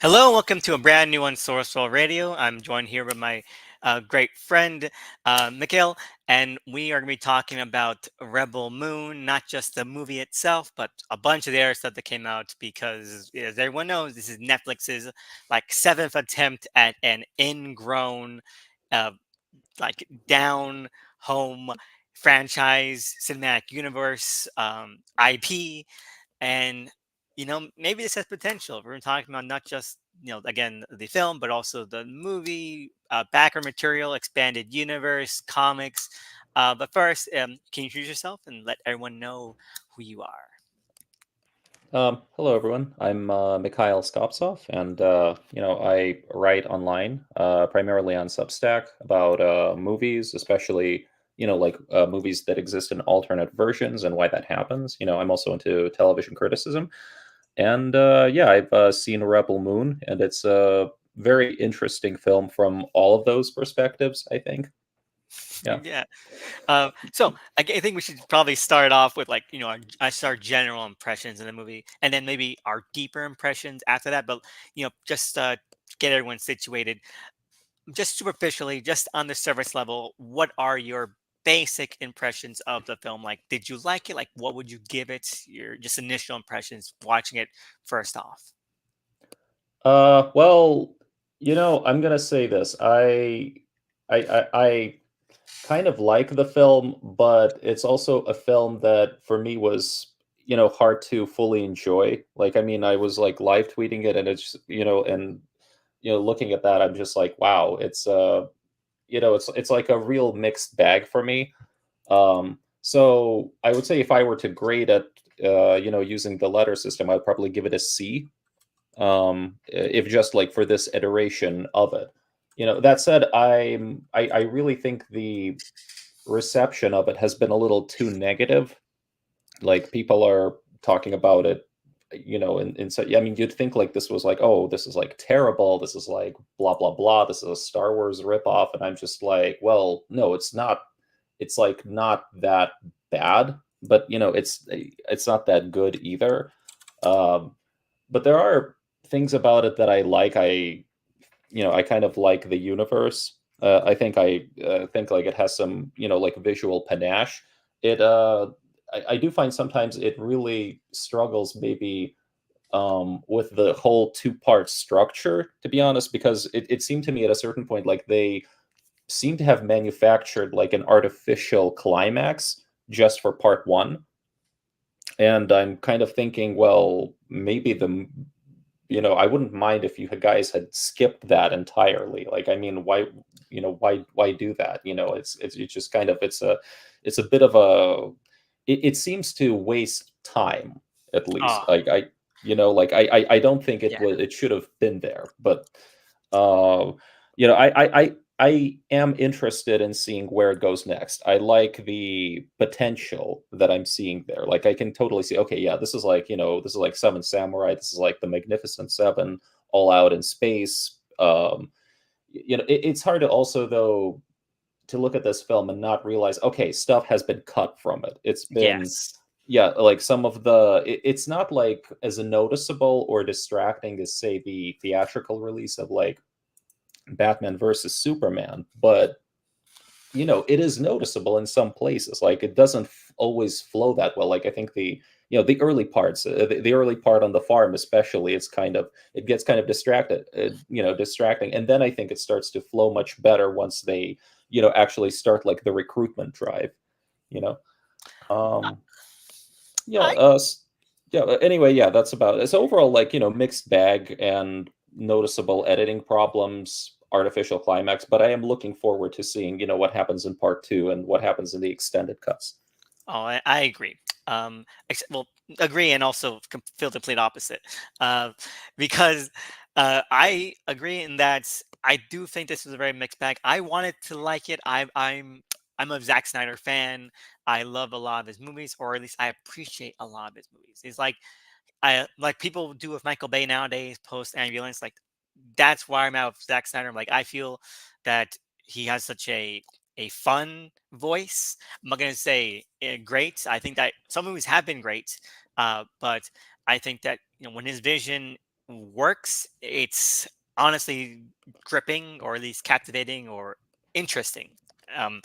Hello, welcome to a brand new Unsourced Radio. I'm joined here with my great friend, Mikhail, and we are going to be talking about Rebel Moon, not just the movie itself, but a bunch of the other stuff that came out because, as everyone knows, this is Netflix's like seventh attempt at an ingrown, uh, like down home franchise cinematic universe IP. And maybe this has potential. We're talking about not just again the film, but also the movie, backer material, expanded universe, comics. But first, can you introduce yourself and let everyone know who you are? Hello everyone. I'm Mikhail Skopsov, and I write online, primarily on Substack about movies, especially movies that exist in alternate versions and why that happens. I'm also into television criticism, and I've seen Rebel Moon, and it's a very interesting film from all of those perspectives. I think. Yeah. Yeah. So I think we should probably start off with like I start general impressions in the movie, and then maybe our deeper impressions after that. But just get everyone situated. Just superficially, just on the surface level, what are your basic impressions of the film? Like, did you like it? Like, what would you give it? Your just initial impressions watching it first off. Well, I'm gonna say this. I kind of like the film, but it's also a film that for me was, hard to fully enjoy. Like, I mean, I was like live tweeting it, and looking at that, I'm just like, wow, it's like a real mixed bag for me. So I would say if I were to grade it, using the letter system, I'd probably give it a C, if just like for this iteration of it. That said, I really think the reception of it has been a little too negative. Like, people are talking about it, and so, yeah, I mean, you'd think like this was like, oh, this is like terrible, this is like blah blah blah, this is a Star Wars ripoff, and I'm just like, well, no, it's not. It's like not that bad, but it's not that good either. um but there are things about it that I like. I kind of like the universe. I think like it has some, like visual panache. I do find sometimes it really struggles, maybe, with the whole two-part structure, to be honest, because it seemed to me at a certain point like they seem to have manufactured like an artificial climax just for part one. And I'm kind of thinking, well, maybe I wouldn't mind if you guys had skipped that entirely. Like, I mean, why do that? It's just kind of, it's a bit of a, it seems to waste time, at least. Oh, Like, I don't think yeah. it should have been there. But uh, I am interested in seeing where it goes next. I like the potential that I'm seeing there. Like, I can totally see, okay, yeah, this is like Seven Samurai. This is like the Magnificent Seven, all out in space. It's hard to also, though, to look at this film and not realize, okay, stuff has been cut from it. It's been, Yes. yeah, like some of it's not like as noticeable or distracting as, say, the theatrical release of like Batman versus Superman, but it is noticeable in some places. Like, it doesn't always flow that well. Like, I think the early parts, the early part on the farm, especially, it gets kind of distracting, and then I think it starts to flow much better once they actually start like the recruitment drive. You know, um, yeah, I uh, s- yeah. Anyway, yeah, that's about it. So overall, like, mixed bag and noticeable editing problems, artificial climax. But I am looking forward to seeing, what happens in part two and what happens in the extended cuts. I agree. Well, agree and also feel the complete opposite. Uh, because I agree in that I do think this is a very mixed bag. I wanted to like it. I'm a Zack Snyder fan. I love a lot of his movies, or at least I appreciate a lot of his movies. It's I like people do with Michael Bay nowadays, post ambulance. Like that's why I'm out of Zack Snyder. I'm like I feel that he has such a fun voice. I'm not gonna say great. I think that some movies have been great, but I think that when his vision works, it's honestly gripping, or at least captivating or interesting. Um,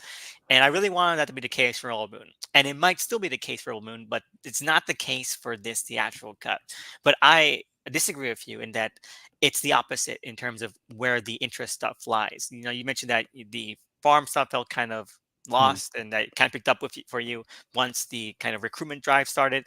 and I really wanted that to be the case for Rebel Moon, and it might still be the case for Rebel Moon, but it's not the case for this theatrical cut. But I disagree with you in that it's the opposite in terms of where the interest stuff lies. You know, you mentioned that the farm stuff felt kind of Hmm. lost, and that it kind of picked up for you once the kind of recruitment drive started.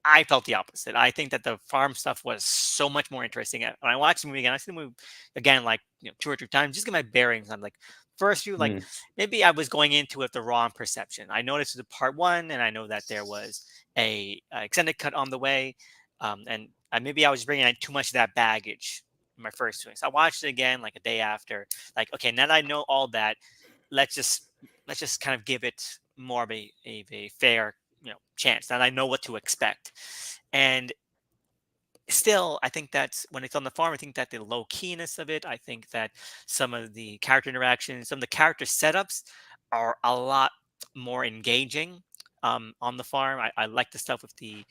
I felt the opposite. I think that the farm stuff was so much more interesting. When I watched the movie again, I see the movie again like, two or three times, just get my bearings. I'm like, first view, like Hmm. maybe I was going into it the wrong perception. I noticed the part one, and I know that there was a extended cut on the way, and maybe I was bringing in too much of that baggage in my first viewing. So I watched it again like a day after. Like, okay, now that I know all that, let's just let's just kind of give it more of a fair, chance, that I know what to expect. And still, I think that when it's on the farm, I think that the low keyness of it, I think that some of the character interactions, some of the character setups are a lot more engaging on the farm. I like the stuff with the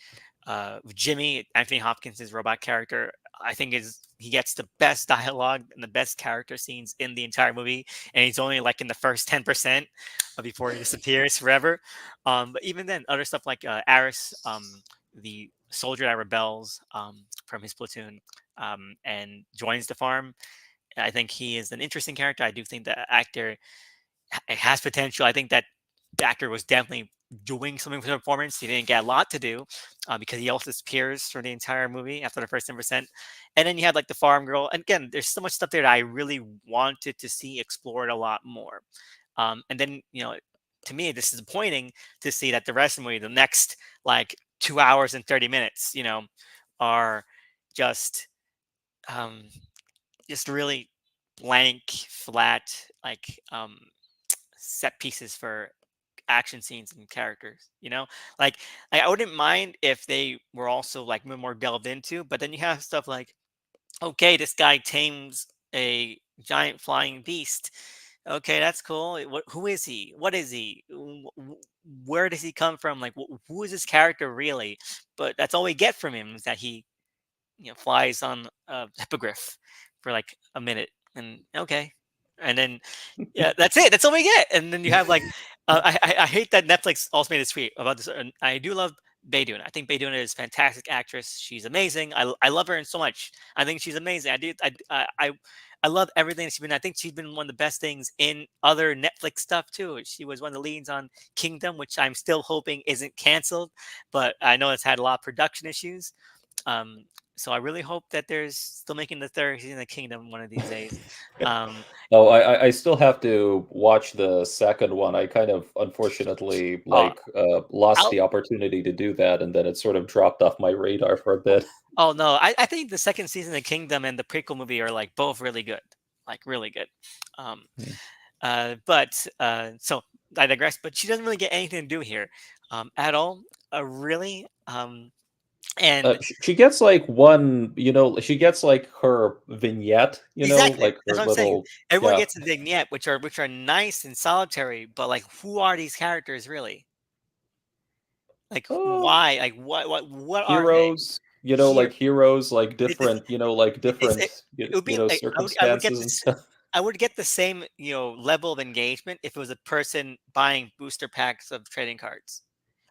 with Jimmy, Anthony Hopkins' robot character. I think is he gets the best dialogue and the best character scenes in the entire movie, and he's only like in the first 10% before he disappears forever. But even then, other stuff like Aris, the soldier that rebels from his platoon, and joins the farm. I think he is an interesting character. I do think the actor has potential. I think that the actor was definitely doing something with the performance. He didn't get a lot to do because he also disappears for the entire movie after the first 10%. And then you had like the farm girl. And again, there's so much stuff there that I really wanted to see explored a lot more. And then, to me, this is disappointing to see that the rest of the movie, the next like 2 hours and 30 minutes, are just um, just really blank, flat, like set pieces for action scenes and characters. Like I wouldn't mind if they were also like more delved into, but then you have stuff like, okay, this guy tames a giant flying beast. Okay, that's cool. Who is he? What is he? Where does he come from? Like, who is this character really? But that's all we get from him, is that he, flies on a hippogriff for like a minute, and okay, and then yeah, that's it. That's all we get. And then you have like, I hate that Netflix also made a tweet about this. And I do love Baydun. I think Baydun is a fantastic actress. She's amazing. I love her in so much. I think she's amazing. I love everything she's been. I think she's been one of the best things in other Netflix stuff too. She was one of the leads on Kingdom, which I'm still hoping isn't canceled, but I know it's had a lot of production issues. Um, so I really hope that there's still making the third season of Kingdom one of these days. Um, Oh, I still have to watch the second one. I kind of unfortunately uh, lost I'll the opportunity to do that, and then it sort of dropped off my radar for a Oh, bit. oh, no, I think the second season of Kingdom and the prequel movie are like both really good, like really good. Um, Hmm. but so I digress. But she doesn't really get anything to do here, at all, really. And She gets like one, she gets like her vignette, exactly, like that's her what I'm saying. little, Everyone yeah. gets a vignette, which are nice and solitary, but like, who are these characters really? Like, Uh, why? Like, what are they? Heroes, Here, like heroes, like it, this, different, like it, different, it would be like I would get circumstances and this. stuff. I would get the same, level of engagement if it was a person buying booster packs of trading cards.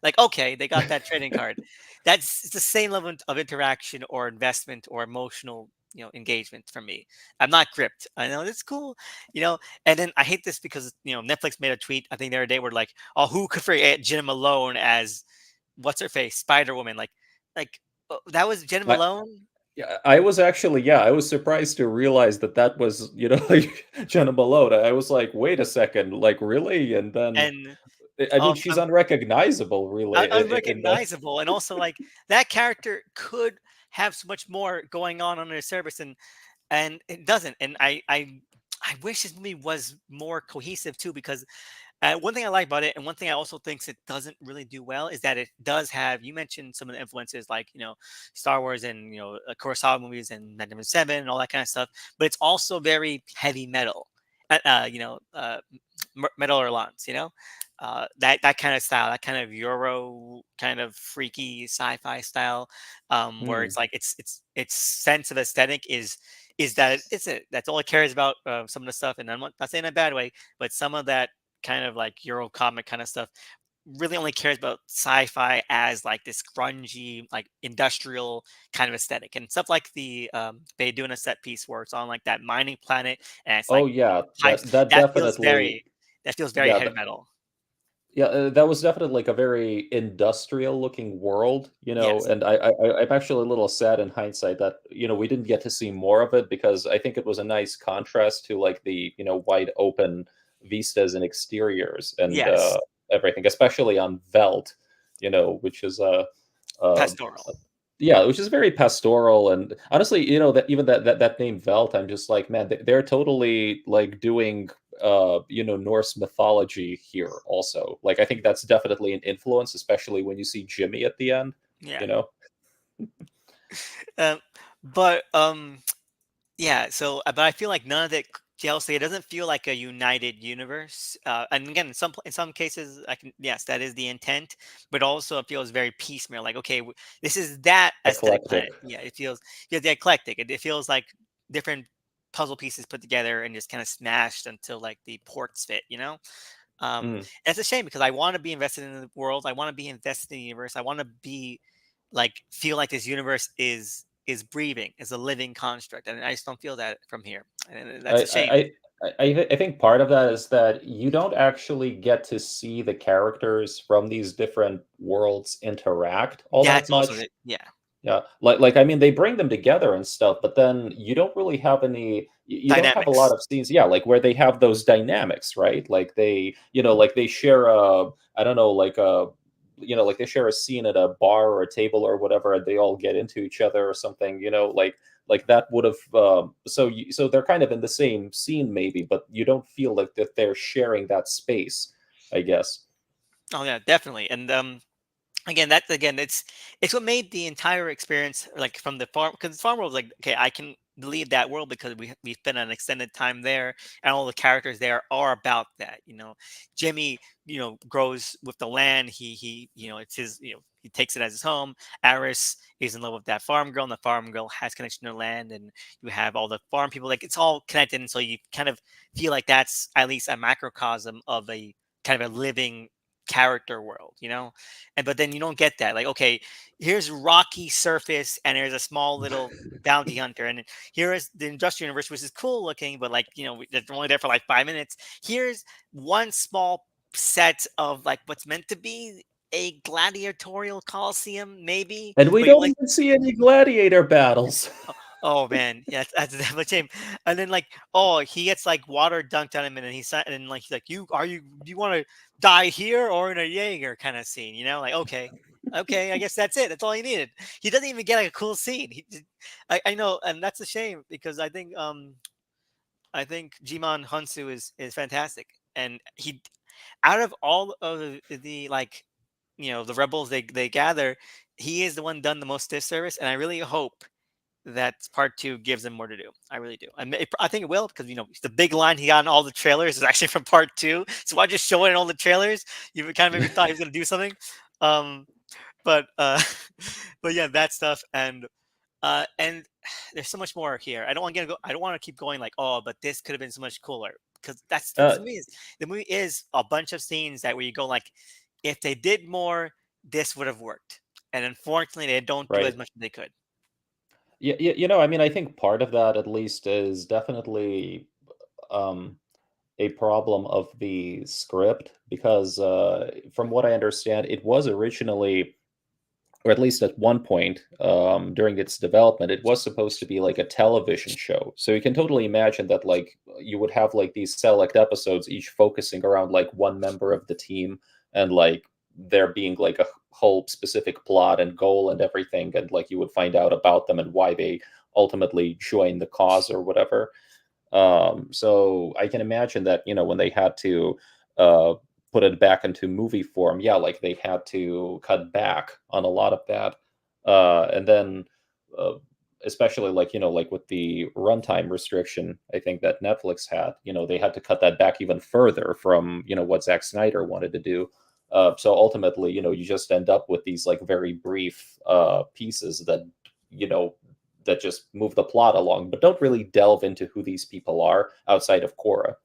Like, okay, they got that trading card. That's it's the same level of interaction or investment or emotional, engagement from me. I'm not gripped. I know it's cool, And then I hate this because Netflix made a tweet, I think the other day, where like, oh, who could forget Jenna Malone as what's her face, Spider Woman? Like, that was Jenna I, Malone. yeah, I was actually, yeah, I was surprised to realize that that was, like Jenna Malone. I was like, wait a second, like really? And then, And I mean, she's I'm unrecognizable, really. In the, unrecognizable, and also like that character could have so much more going on their service, and it doesn't. And I wish this movie was more cohesive too, because one thing I like about it, and one thing I also think it doesn't really do well, is that it does have. You mentioned some of the influences, like Star Wars and Kurosawa movies and 1977 and all that kind of stuff, but it's also very heavy metal. Uh, uh, you know, uh, Metal or Lance, you know, that kind of style, that kind of Euro kind of freaky sci-fi style, where Hmm. it's like its sense of aesthetic is that it's it. That's all it cares about. Some of the stuff, and I'm not saying in a bad way, but some of that kind of like Euro comic kind of stuff really only cares about sci-fi as like this grungy, like industrial kind of aesthetic, and stuff like they do in a set piece where it's on like that mining planet, and it's Oh like yeah, pipes. that That feels definitely. very Yeah, heavy metal. yeah, that was definitely like a very industrial looking world, Yes, and I'm actually a little sad in hindsight that, we didn't get to see more of it because I think it was a nice contrast to like the, wide open vistas and exteriors and yes, everything, especially on Veld, which is um, pastoral. yeah, which is very pastoral, and honestly, that even that name Velt, I'm just like, man, they're totally like doing Norse mythology here also. Like I think that's definitely an influence, especially when you see Jimmy at the end, Yeah. you know. Um, but yeah, so but I feel like none of it gels together. It doesn't feel like a united universe. And again, in some cases, I can yes, that is the intent, but also it feels very piecemeal. Like okay, this is that aesthetic Eclectic. planet. Yeah, it feels the eclectic. It feels like different puzzle pieces put together and just kind of smashed until like the ports fit. You know. Mm. And it's a shame because I want to be invested in the world. I want to be invested in the universe. I want to be like feel like this universe is breathing, is a living construct, and I just don't feel that from here, and that's a shame. I think part of that is that you don't actually get to see the characters from these different worlds interact all that That's also much. it. Yeah, Yeah, I mean, they bring them together and stuff, but then you don't really have you don't have a lot dynamics. of scenes, yeah, like where they have those dynamics, right? Like like they share I don't know, like they share a scene at a bar or a table or whatever, and they all get into each other or something, like that would have so they're kind of in the same scene maybe, but you don't feel like that they're sharing that space, I guess. Oh yeah, definitely. And again, that's again, it's what made the entire experience like from the farm because the farm world was like okay, I can believe that world because we spent an extended time there, and all the characters there are about that. You know, Jimmy, grows with the land. He it's his. He takes it as his home. Aris is in love with that farm girl, and the farm girl has connection to land, and you have all the farm people. Like it's all connected, and so you kind of feel like that's at least a macrocosm of a kind of a living character world. And but then you don't get that. Like, okay, here's rocky surface and there's a small little bounty hunter, and here is the industrial universe, which is cool looking, but like, they're only there for like 5 minutes. Here's one small set of like what's meant to be a gladiatorial coliseum, maybe, And we but you don't like even see any gladiator battles. oh man, yeah, that's definitely shame. And then like, oh, he gets like water dunked on him, and then and like he's like, do you want to die here or in a Jaeger kind of scene? Like okay, okay, I guess that's it. That's all he needed. He doesn't even get like a cool scene. I know, and that's a shame because I think Jimon Hunsu is fantastic, and he out of all of the like the rebels they gather, he is the one done the most disservice, and I really hope that part two gives him more to do. I really do. I think it will because the big line he got in all the trailers is actually from part two. So why just show it in all the trailers? You kind of maybe thought he was gonna do something. Um, but but yeah, that stuff and there's so much more here. I don't want to go. I don't want to keep going like but this could have been so much cooler because that's Uh, to me is the movie is a bunch of scenes that where you go like if they did more, this would have worked. And unfortunately, they don't do as right. much as they could. Yeah, I mean, I think part of that at least is definitely um, a problem of the script because, from what I understand, it was originally, or at least at one point during its development, it was supposed to be like a television show. So you can totally imagine that, like, you would have like these select episodes, each focusing around like one member of the team, and like there being like a whole specific plot and goal and everything, and like you would find out about them and why they ultimately join the cause or whatever. So I can imagine that, when they had to uh, put it back into movie form, yeah, like they had to cut back on a lot of that. And then, uh, especially like like with the runtime restriction, I think that Netflix had, they had to cut that back even further from what Zack Snyder wanted to do. So ultimately, you just end up with these like very brief pieces you know that just move the plot along, but don't really delve into who these people are outside of Korra.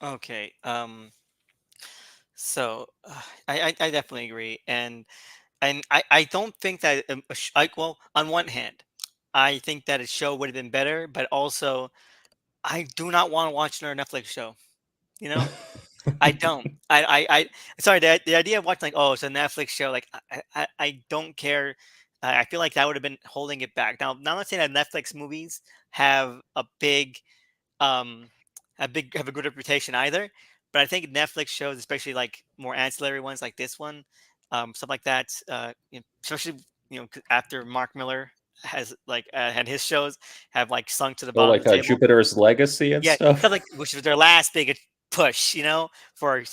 Okay. So I definitely agree, and I don't think that well, on one hand, I think that a show would have been better, but also I do not want to watch another Netflix show. You know, I don't. I sorry. The idea of watching like, oh, it's a Netflix show. Like I don't care. I feel like that would have been holding it back. Now, I'm not saying that Netflix movies have a big um have a good reputation either. But I think Netflix shows, especially like more ancillary ones like this one, stuff like that, especially after Mark Miller has like had his shows have like sunk to the Or bottom of like the table. Jupiter's Legacy and Yeah, stuff. kind of like which was their last big push, for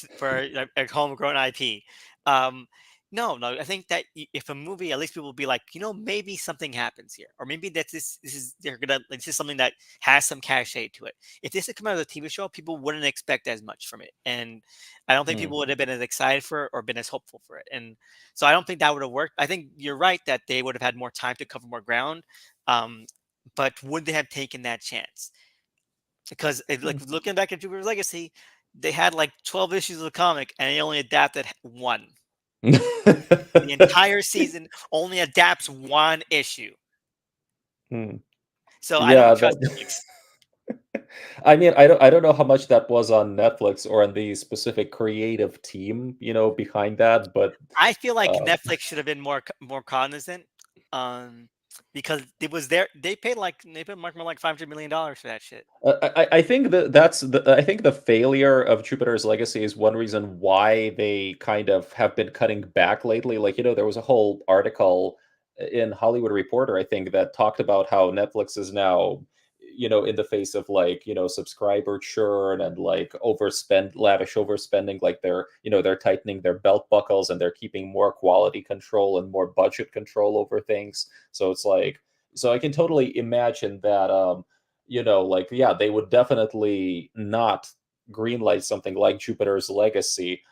a homegrown IP. Um, no, I think that if a movie, at least people will be like, maybe something happens here, or maybe that this is they're gonna like, this is something that has some cachet to it. If this had come out of the TV show, people wouldn't expect as much from it, and I don't think Hmm. people would have been as excited for it or been as hopeful for it. And so I don't think that would have worked. I think you're right that they would have had more time to cover more ground, um, but would they have taken that chance? Because Hmm. like looking back at Jupiter's Legacy, they had like 12 issues of the comic and they only adapted one. The entire season only adapts one issue. Hmm. So I don't Yeah, trust that Netflix. I mean, I don't know how much that was on Netflix or on the specific creative team, behind that, but I feel like uh, Netflix should have been more cognizant, um, because it was their they paid Mark more like $500 million for that shit. I think I think the failure of Jupiter's Legacy is one reason why they kind of have been cutting back lately. Like, there was a whole article in Hollywood Reporter, I think, that talked about how Netflix is now, in the face of like, subscriber churn and like lavish overspending, like they're tightening their belt buckles and they're keeping more quality control and more budget control over things. So it's like, so I can totally imagine that like, yeah, they would definitely not greenlight something like Jupiter's Legacy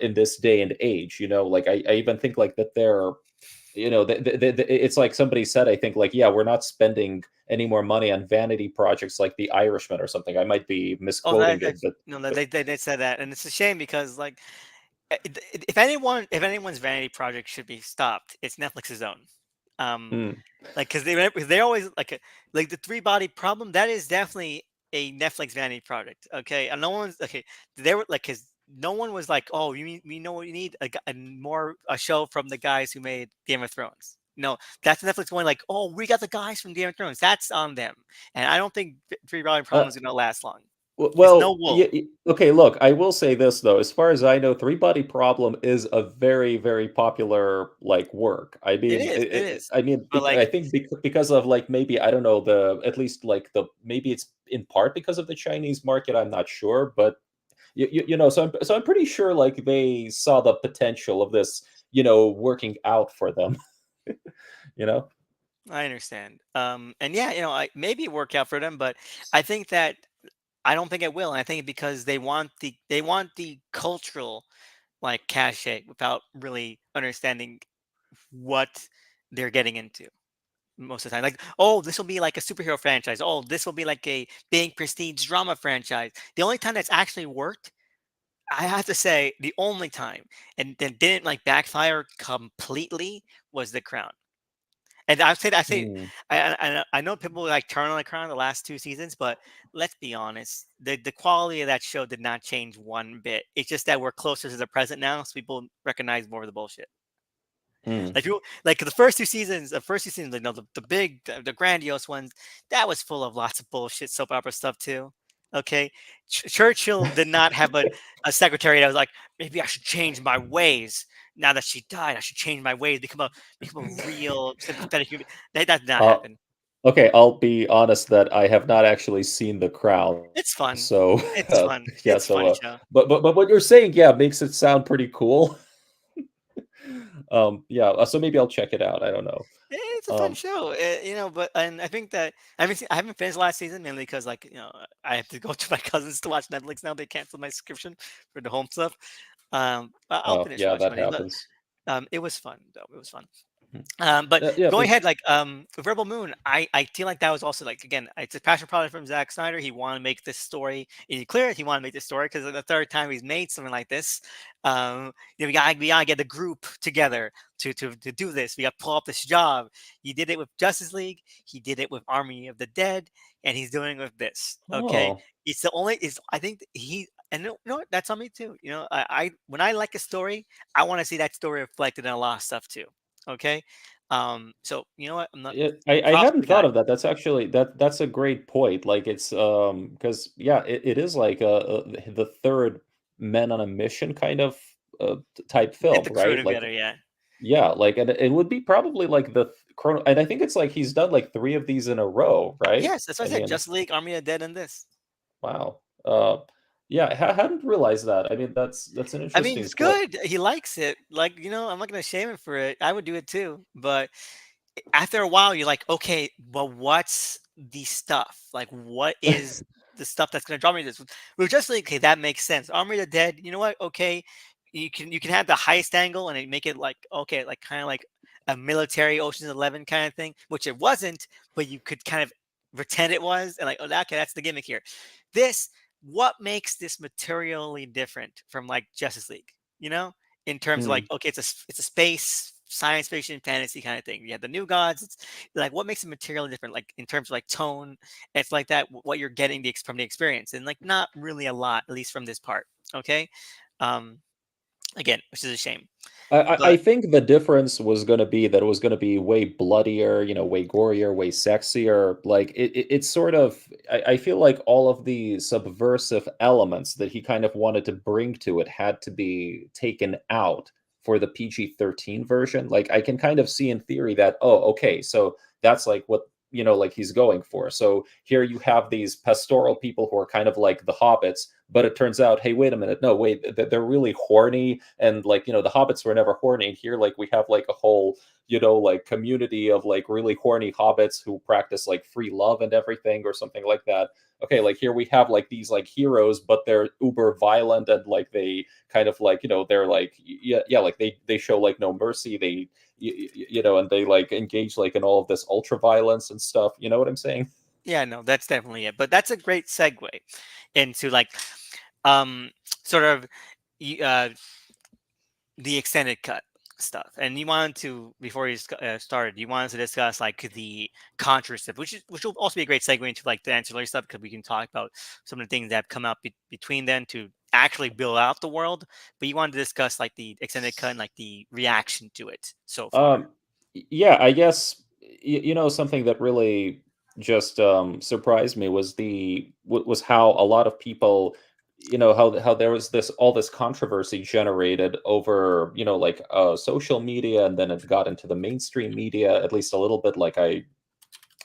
in this day and age. Like I even think like that they're, it's like somebody said, I think like, yeah, we're not spending any more money on vanity projects like The Irishman or something. I might be Oh, misquoting it, no, no, but they said that, and it's a shame because like if anyone's vanity project should be stopped, it's Netflix's own. Um, mm, like because they always like the three body problem. That is definitely a Netflix vanity project. Okay, and no one's okay. They were like because no one was like, oh, we know what you need a show from the guys who made Game of Thrones. No, that's Netflix going like, oh, we got the guys from Game of Thrones. That's on them, and I don't think three body uh, problem is gonna last long. It's no Well, wool. okay, look, I will say this though, as far as I know, Three Body Problem is a very, very popular like work. I It mean, is, it is, I mean, but I like, think because of like maybe I don't know the at least like the maybe it's in part because of the Chinese market. I'm not sure, but so I'm pretty sure like they saw the potential of this, working out for them. You know. I understand. And yeah, maybe it work out for them, but I think that I don't think it will. And I think because they want the cultural like cachet without really understanding what they're getting into most of the time. Like, oh, this will be like a superhero franchise. Oh, this will be like a big prestige drama franchise. The only time that's actually worked, I have to say, the only time and then didn't like backfire completely was The Crown. And Hmm. I know people like turn on the crown the last two seasons, but let's be honest, the quality of that show did not change one bit. It's just that we're closer to the present now, so people recognize more of the bullshit. Hmm. Like people, like the first two seasons, the big, the grandiose ones, that was full of lots of bullshit soap opera stuff too. Okay, Churchill did not have a secretary that was like, maybe I should change my ways. Now that she died, I should change my ways, become a real sympathetic human. That did not Uh, happen. Okay, I'll be honest that I have not actually seen The Crown, It's so fun. It's fun. yeah, It's a so funny show. but what you're saying, yeah, makes it sound pretty cool. Yeah, so maybe I'll check it out. I don't know. It's a fun Um, show, but and I think that I haven't finished last season mainly because I have to go to my cousins to watch Netflix now. They canceled my subscription for the home stuff. But I'll oh finish yeah, watching that it. But happens. it was fun though. It was fun. Mhm. But Yeah, going but ahead, with Rebel Moon, I feel like that was also like again, it's a passion project from Zack Snyder. He wanted to make this story. It's clear he wanted to make this story because the third time he's made something like this, we gotta get the group together to do this. We got to pull off this job. He did it with Justice League. He did it with Army of the Dead, and he's doing it with this. Okay, oh, it's the only. Is I think he. And no, that's on me too. I when I like a story, I want to see that story reflected in a lot of stuff too. Okay, so you know what? I'm not yeah, I props to hadn't the thought guy. of that. That's actually that's a great point. Like it's because yeah, it is like the third men on a mission kind of type Get film, the crew right? Like together, yeah. yeah, like and it would be probably like the chrono, and I think it's like he's done like three of these in a row, right? Yes, that's what I I said. mean, Just League, Army of Dead, and this. wow. Yeah, I hadn't realized that. I mean, that's an I mean, interesting it's point. good. He likes it. I'm not gonna shame him for it. I would do it too. But after a while, you're like, okay, well, what's the stuff? Like, what is the stuff that's gonna draw me to this? We're just like, okay, that makes sense. Army of the Dead. You know what? Okay, you can have the heist angle and it make it like okay, like kind of like a military Ocean's 11 kind of thing, which it wasn't, but you could kind of pretend it was, and like, oh, okay, that's the gimmick here. This, what makes this materially different from like Justice League? You know, in terms of like, Hmm. okay, it's a space science fiction fantasy kind of thing. You have the new gods. It's like what makes it materially different, like in terms of like tone, and it's like that. What you're getting from the experience, and like not really a lot, at least from this part. Okay, um, again, which is a shame. I But think the difference was gonna be that it was gonna be way bloodier, way gorier, way sexier. Like it's sort of I feel like all of the subversive elements that he kind of wanted to bring to it had to be taken out for the PG-13 version. Like I can kind of see in theory that, oh, okay, so that's like what like he's going for. So here you have these pastoral people who are kind of like the hobbits, but it turns out, hey, wait a minute, no, wait, they're really horny, and like the hobbits were never horny. And here, like we have like a whole like community of like really horny hobbits who practice like free love and everything, or something like that. Okay, like here we have like these like heroes, but they're uber violent, and like they kind of like they're like yeah, like they show like no mercy. They and they like engage like in all of this ultra violence and stuff. You know what I'm saying? yeah, no, that's definitely it. But that's a great segue into like um sort of y- uh the extended cut stuff. And you wanted to, before you started, you wanted to discuss like the controversy, which will also be a great segue into like the ancillary stuff because we can talk about some of the things that have come up between then to actually build out the world. But you wanted to discuss like the extended cut and like the reaction to it so far. Um, yeah, I guess something that really just surprised me was was how a lot of people, how there was this all this controversy generated over like social media, and then it got into the mainstream media at least a little bit. Like I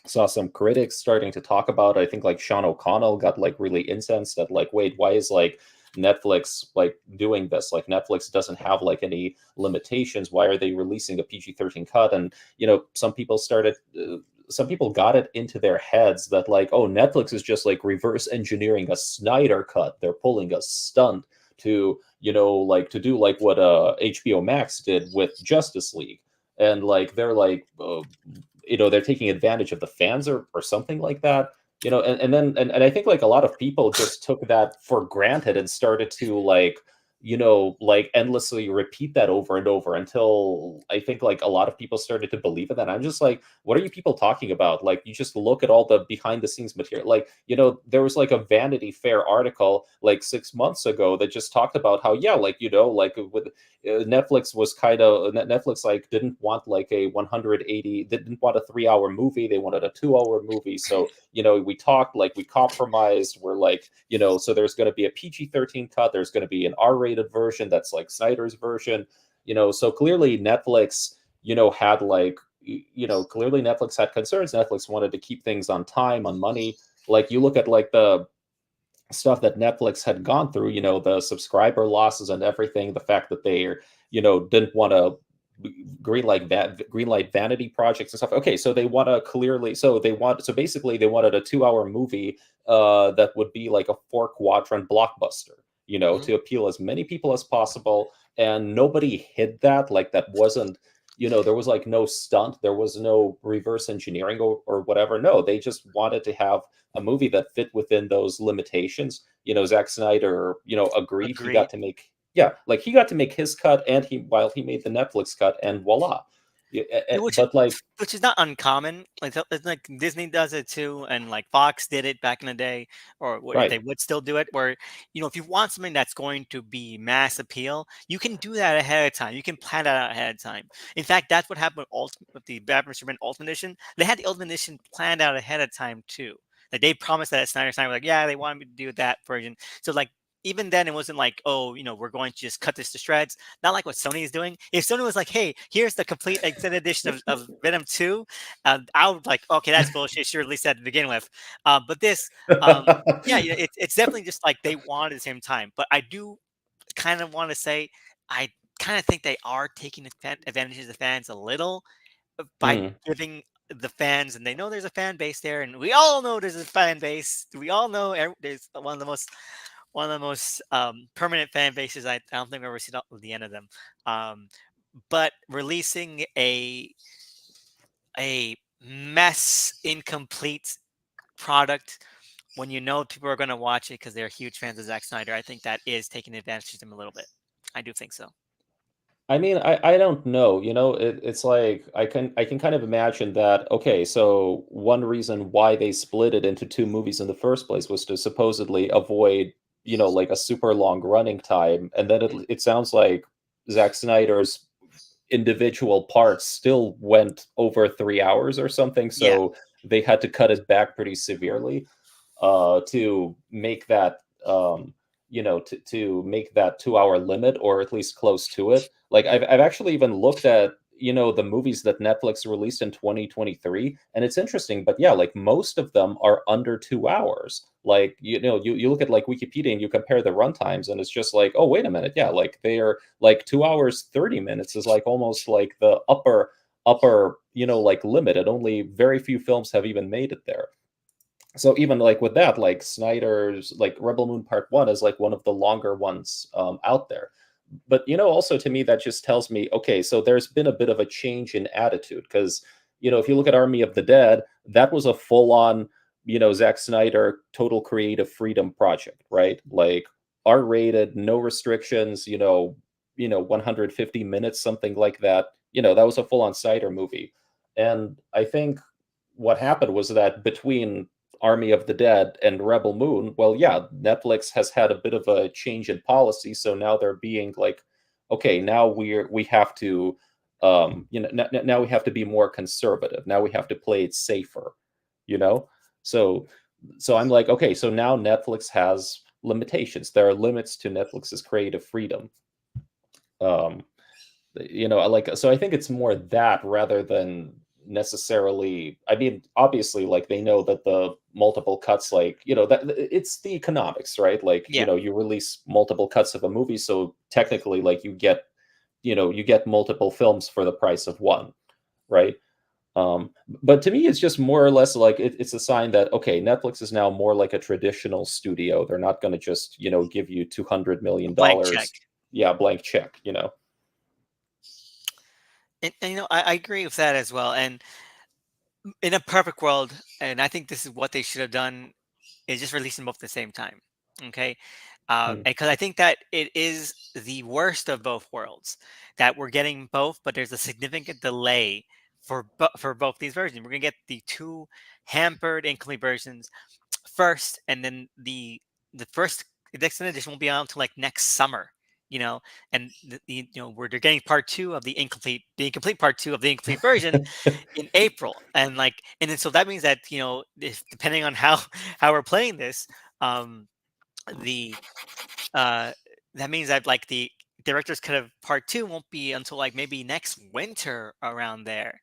saw some critics starting to talk about it. I think like Sean O'Connell got like really incensed at like, wait, why is like Netflix like doing this? Like Netflix doesn't have like any limitations. Why are they releasing a PG-13 cut? And some people got it into their heads that like, oh, Netflix is just like reverse engineering a Snyder cut. They're pulling a stunt to like to do like what HBO Max did with Justice League. And like they're like they're taking advantage of the fans, or something like that. And I think like a lot of people just took that for granted and started to like like endlessly repeat that over and over until I think like a lot of people started to believe in that. I'm just like, what are you people talking about? Like you just look at all the behind the scenes material. Like there was like a Vanity Fair article like 6 months ago that just talked about how, yeah, like like with Netflix was kind of Netflix like didn't want like a 180, didn't want a 3 hour movie. They wanted a 2 hour movie. So we talked, like we compromised. We're like so there's going to be a PG-13 cut. There's going to be an R-rated version that's like Snyder's version. So clearly Netflix had like clearly Netflix had concerns. Netflix wanted to keep things on time, on money. Like you look at like the stuff that Netflix had gone through, the subscriber losses and everything, the fact that they, didn't want to green light vanity projects and stuff. Okay, so they want to clearly, so basically they wanted a 2 hour movie that would be like a four quadrant blockbuster, Mhm. to appeal as many people as possible. And nobody hid that. Like that wasn't, there was like no stunt, there was no reverse engineering or whatever. No, they just wanted to have a movie that fit within those limitations. Zack Snyder, agreed. He got Agreed. to make Yeah, like he got to make his cut, and he made the Netflix cut, and voila. Yeah, Yeah, which but like, which is not uncommon. Like it's like Disney does it too, and like Fox did it back in the day, or if right. they would still do it. Where if you want something that's going to be mass appeal, you can do that ahead of time. You can plan that out ahead of time. In fact, that's what happened with the Batman Superman Ultimate Edition. They had the Ultimate Edition planned out ahead of time too. Like they promised that at Snyder was like, yeah, they wanted me to do that version. So like even then, it wasn't like, oh, we're going to just cut this to shreds. Not like what Sony is doing. If Sony was like, "Hey, here's the complete extended edition of Venom 2," I would like, "Okay, that's bullshit. You should release that to begin with." But this, um, yeah, it's definitely just like they wanted at the same time. But I do kind of want to say, I kind of think they are taking advantage of the fans a little by Mm. giving the fans, and they know there's a fan base there, and we all know there's a fan base. We all know there's one of the most permanent fan bases. I don't think I've ever seen the end of them. Um, but releasing a mess, incomplete product when you know people are going to watch it because they're huge fans of Zack Snyder, I think that is taking advantage of them a little bit. I do think so. I mean, I don't know. It's like I can kind of imagine that. Okay, so one reason why they split it into two movies in the first place was to supposedly avoid, like a super long running time, and then it sounds like Zack Snyder's individual parts still went over 3 hours or something, Yeah, so they had to cut it back pretty severely to make that to make that 2 hour limit, or at least close to it. Like I've actually even looked at the movies that Netflix released in 2023, and it's interesting. But yeah, like most of them are under 2 hours. Like you look at like Wikipedia and you compare the runtimes, and it's just like, oh wait a minute, yeah, like they are like 2 hours 30 minutes is like almost like the upper like limit, and only very few films have even made it there. So even like with that, like Snyder's like Rebel Moon Part One is like one of the longer ones out there. But also to me that just tells me, okay, so there's been a bit of a change in attitude, because if you look at Army of the Dead, that was a full on Zack Snyder total creative freedom project, right? Like R rated, no restrictions, 150 minutes, something like that. That was a full on Snyder movie. And I think what happened was that between Army of the Dead and Rebel Moon, well, yeah, Netflix has had a bit of a change in policy, so now they're being like, okay, now we have to, now we have to be more conservative. Now we have to play it safer, you know. So, so I'm like, okay, so now Netflix has limitations. There are limits to Netflix's creative freedom. Um, like, so I think it's more that rather than necessarily. I mean, obviously, like they know that the multiple cuts, like that it's the economics, right? Like yeah. you release multiple cuts of a movie, so technically like you get multiple films for the price of one, right? But to me it's just more or less like it's a sign that, okay, Netflix is now more like a traditional studio. They're not going to just give you $200 A million blank check. dollars. Yeah, blank check. And I agree with that as well. And in a perfect world, and I think this is what they should have done, is just release them both at the same time. Okay. Hmm. Because I think that it is the worst of both worlds that we're getting both, but there's a significant delay for both these versions. We're gonna get the two hampered, incomplete versions first, and then the first the extended edition won't be out until like next summer. You know, and where they're getting part two of the incomplete part two of the incomplete version in April, and then so that means that if depending on how how we're playing this, the uh, that means that like the director's cut of part two won't be until like maybe next winter around there.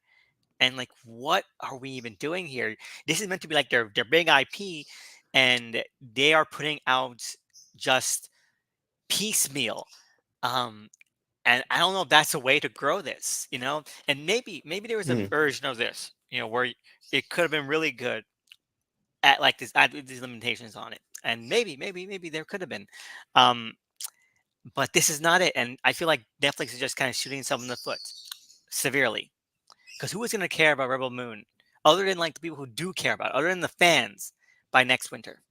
And like, what are we even doing here? This is meant to be like their big IP, and they are putting out just piecemeal. Um, And I don't know if that's a way to grow this, and maybe there was a Hmm. version of this, where it could have been really good at like this, at these limitations on it, and maybe there could have been, um, but this is not it. And I feel like Netflix is just kind of shooting itself in the foot severely, because who is going to care about Rebel Moon other than like the people who do care about it, other than the fans by next winter?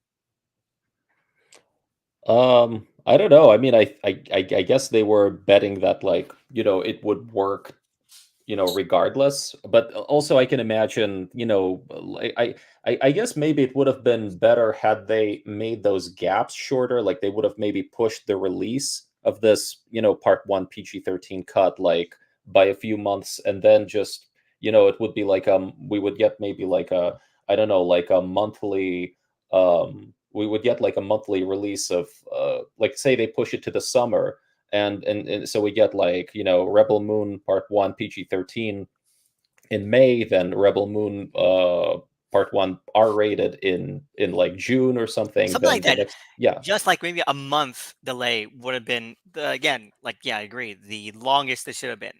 I don't know. I mean, I guess they were betting that like, it would work, regardless. But also, I can imagine, like I guess maybe it would have been better had they made those gaps shorter. Like they would have maybe pushed the release of this, part one PG-13 cut like by a few months, and then just, it would be like we would get maybe like a, I don't know, like a monthly we would get like a monthly release of like say they push it to the summer, and so we get like Rebel Moon Part One PG-13 in May, then Rebel Moon Part One R rated in like June or something. Something Then like the that. next, yeah. Just like maybe a month delay would have been again, like, yeah, I agree, the longest it should have been.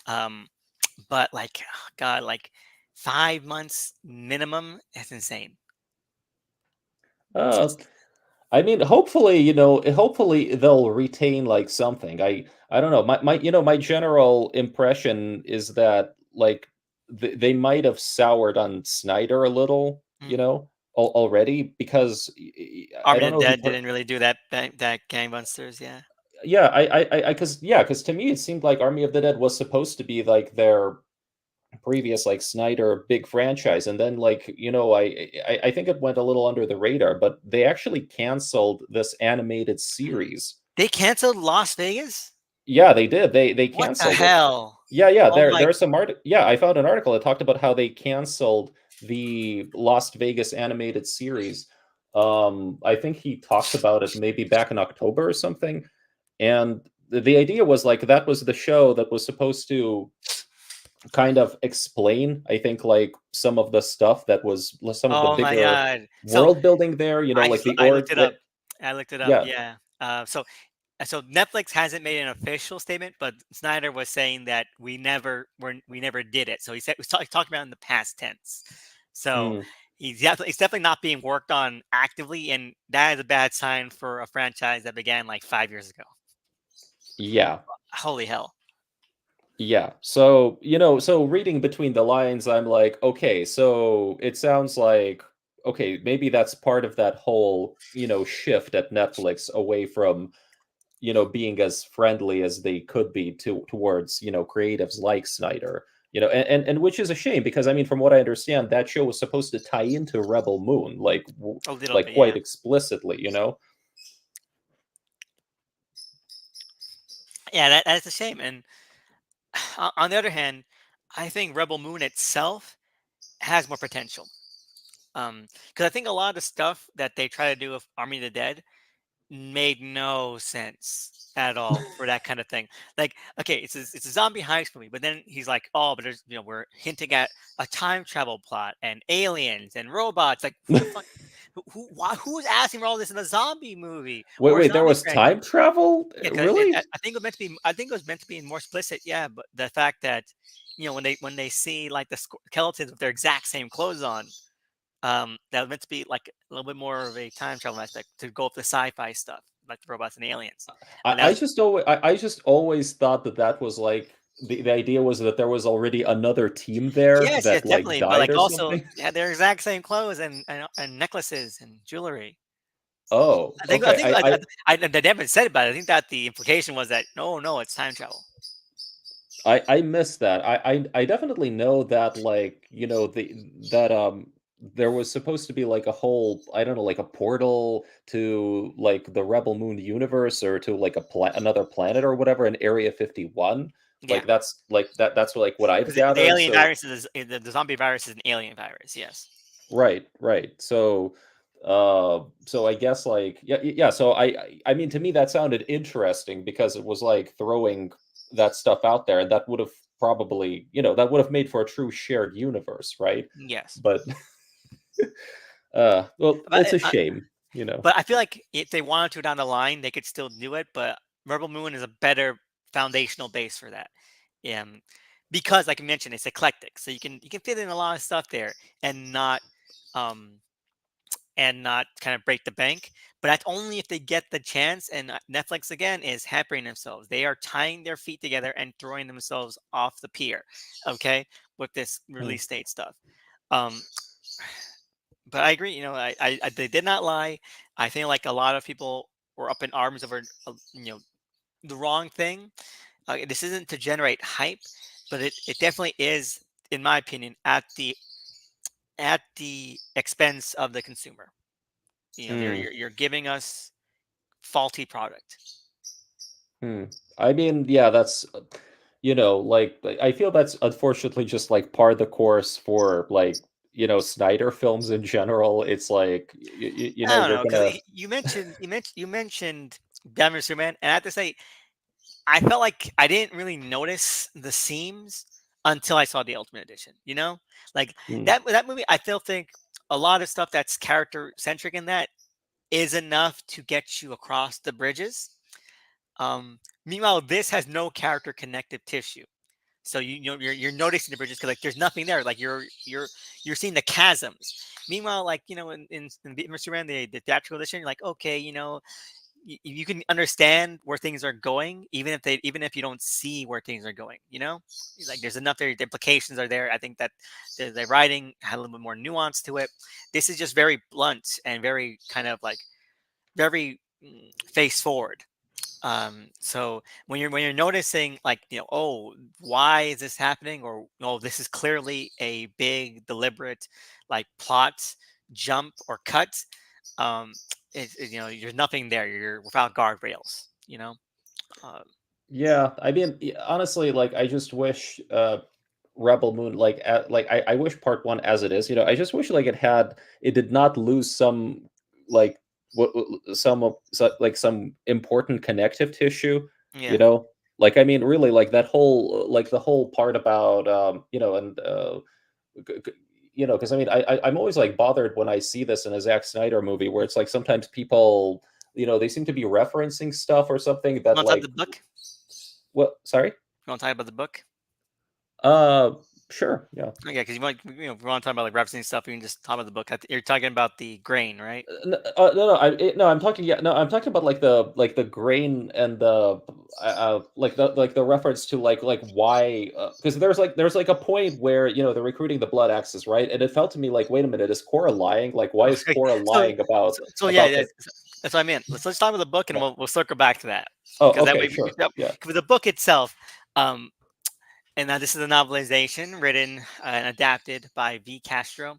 Um, but like, God, like 5 months minimum, that's insane. Uh, I mean, hopefully, hopefully they'll retain like something. I don't know. My general impression is that like they might have soured on Snyder a little, Mm. already because I Army don't of the know if you've Dead heard. didn't really do that gangbusters, yeah. Yeah, because to me it seemed like Army of the Dead was supposed to be like their previous like Snyder big franchise, and then like I think it went a little under the radar, but they actually canceled this animated series. They canceled Las Vegas? Yeah, they did. They What the canceled it. hell? Yeah, yeah. Oh There my, there's some art. Yeah, I found an article that talked about how they canceled the Las Vegas animated series. I think he talked about it maybe back in October or something. And the idea was like that was the show that was supposed to kind of explain, I think, like some of the stuff that was some of the oh my bigger God. So world building there, like the I looked org it up. that, I looked it up, yeah. yeah. So Netflix hasn't made an official statement, but Snyder was saying that we never did it. So he said he's talking about in the past tense. So Mm, it's definitely not being worked on actively, and that is a bad sign for a franchise that began like 5 years ago. yeah. Holy hell! Yeah. So, so reading between the lines, I'm like, okay, so it sounds like, okay, maybe that's part of that whole, shift at Netflix away from, being as friendly as they could be towards, creatives like Snyder. And which is a shame because I mean, from what I understand, that show was supposed to tie into Rebel Moon, like A little like bit, quite yeah, explicitly. yeah. That's a shame. And on the other hand, I think Rebel Moon itself has more potential. Because I think a lot of the stuff that they try to do with Army of the Dead made no sense at all for that kind of thing. Like, okay, it's a zombie heist movie, but then he's like, oh, but there's we're hinting at a time travel plot and aliens and robots. Like, who the fuck? Who's asking for all this in a zombie movie Wait, or a wait, there zombie was franchise? time travel? Yeah, because Really? I think it was meant to be. I think it was meant to be more explicit. Yeah, but the fact that when they see like the skeletons with their exact same clothes on, that was meant to be like a little bit more of a time travel aspect to go with the sci-fi stuff, like the robots and aliens. And that was I just always thought that that was like the idea was that there was already another team there yes, yes, that like definitely. But died like or also, something. yeah, their exact same clothes and necklaces and jewelry. Oh, okay. They haven't said it, but I think that the implication was that no, no, it's time travel. I missed that. I definitely know that like, that there was supposed to be like a whole, I don't know, like a portal to like the Rebel Moon universe or to like another planet or whatever in Area 51. Yeah, Like that's like what I've because the gathered. alien So virus is the zombie virus is an alien virus. Yes. right, right. So I guess like yeah. So I mean to me that sounded interesting because it was like throwing that stuff out there, and that would have probably that would have made for a true shared universe, right? Yes. But well, But it's a shame. But I feel like if they wanted to down the line, they could still do it. But Rebel Moon is a better foundational base for that. Um, because like I mentioned, it's eclectic, so you can fit in a lot of stuff there and not um, kind of break the bank. But that's only if they get the chance. And Netflix again is hampering themselves. They are tying their feet together and throwing themselves off the pier. Okay, with this Hmm. release date stuff. Um, but I agree. They did not lie. I think like a lot of people were up in arms over the wrong thing. This isn't to generate hype, but it definitely is, in my opinion, at the expense of the consumer. Hmm. You're giving us faulty product. Hmm. I mean, yeah, that's like I feel that's unfortunately just like par the course for like Snyder films in general. It's like I don't they're know because gonna. you mentioned Batman vs Superman, and I have to say I felt like I didn't really notice the seams until I saw the Ultimate Edition. Like Hmm. that movie, I still think a lot of stuff that's character centric in that is enough to get you across the bridges. Meanwhile, this has no character connective tissue. So you're noticing the bridges because like there's nothing there. Like you're seeing the chasms. Meanwhile, like in Mr. Rand, the theatrical edition, you're like, okay, you can understand where things are going, even if you don't see where things are going. Like there's enough there. The implications are there. I think that the writing had a little bit more nuance to it. This is just very blunt and very kind of like very face forward. So when you're noticing like oh, why is this happening, or oh, this is clearly a big deliberate like plot jump or cut. um there's nothing there. You're without guardrails. um, Yeah, I mean, honestly, like I just wish Rebel Moon, I wish part one as it is, I just wish like it did not lose some like some important connective tissue, you yeah. know. Like I mean, really, like that whole like the whole part about and because I mean, I'm always like bothered when I see this in a Zack Snyder movie where it's like sometimes people, they seem to be referencing stuff or something You that want to talk like about the book? what? Sorry. You want to talk about the book? Uh, sure. Yeah. Oh, yeah, because if we want to talk about like referencing stuff, you can just talk about the book. You're talking about the grain, right? No, no. No. I'm talking. Yeah. No. I'm talking about like the grain and the the reference to like why because there's like a point where they're recruiting the Blood Axes, right? And it felt to me like, wait a minute, is Cora lying? Like, why is Okay. Cora So, lying about yeah, the? that's what I meant. Let's talk about the book, and Yeah. we'll circle back to that Oh, because that okay. way, Sure. yep. Yeah. For the book itself, um, and now this is a novelization written and adapted by V. Castro,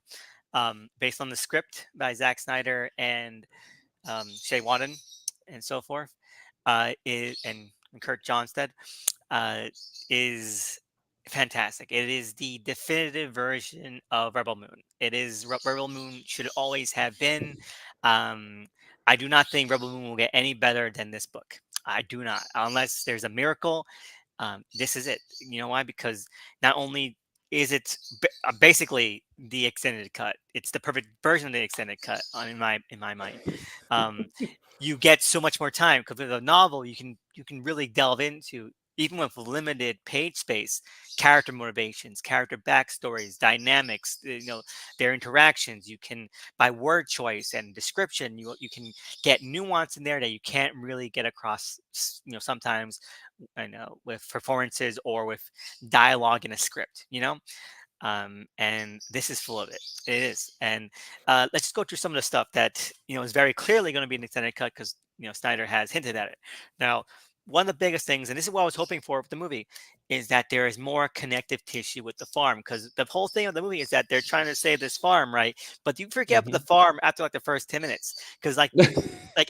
based on the script by Zack Snyder and Shea Wadden and so forth, and Kurt Johnstead, uh, is fantastic. It is the definitive version of Rebel Moon. Rebel Moon should always have been. Um, I do not think Rebel Moon will get any better than this book. I do not, unless there's a miracle. This is it. You know why? Because not only is it basically the extended cut, it's the perfect version of the extended cut in my mind. Um, you get so much more time because with a novel you can really delve into, even with limited page space, character motivations, character backstories, dynamics, their interactions. You can, by word choice and description, you can get nuance in there that you can't really get across sometimes I know with performances or with dialogue in a script. And this is full of it. It is. And let's just go through some of the stuff that is very clearly going to be an extended cut because Snyder has hinted at it. Now, one of the biggest things, and this is what I was hoping for with the movie, is that there is more connective tissue with the farm, because the whole thing of the movie is that they're trying to save this farm, right? But you forget about the Hmm. farm after like the first 10 minutes, because like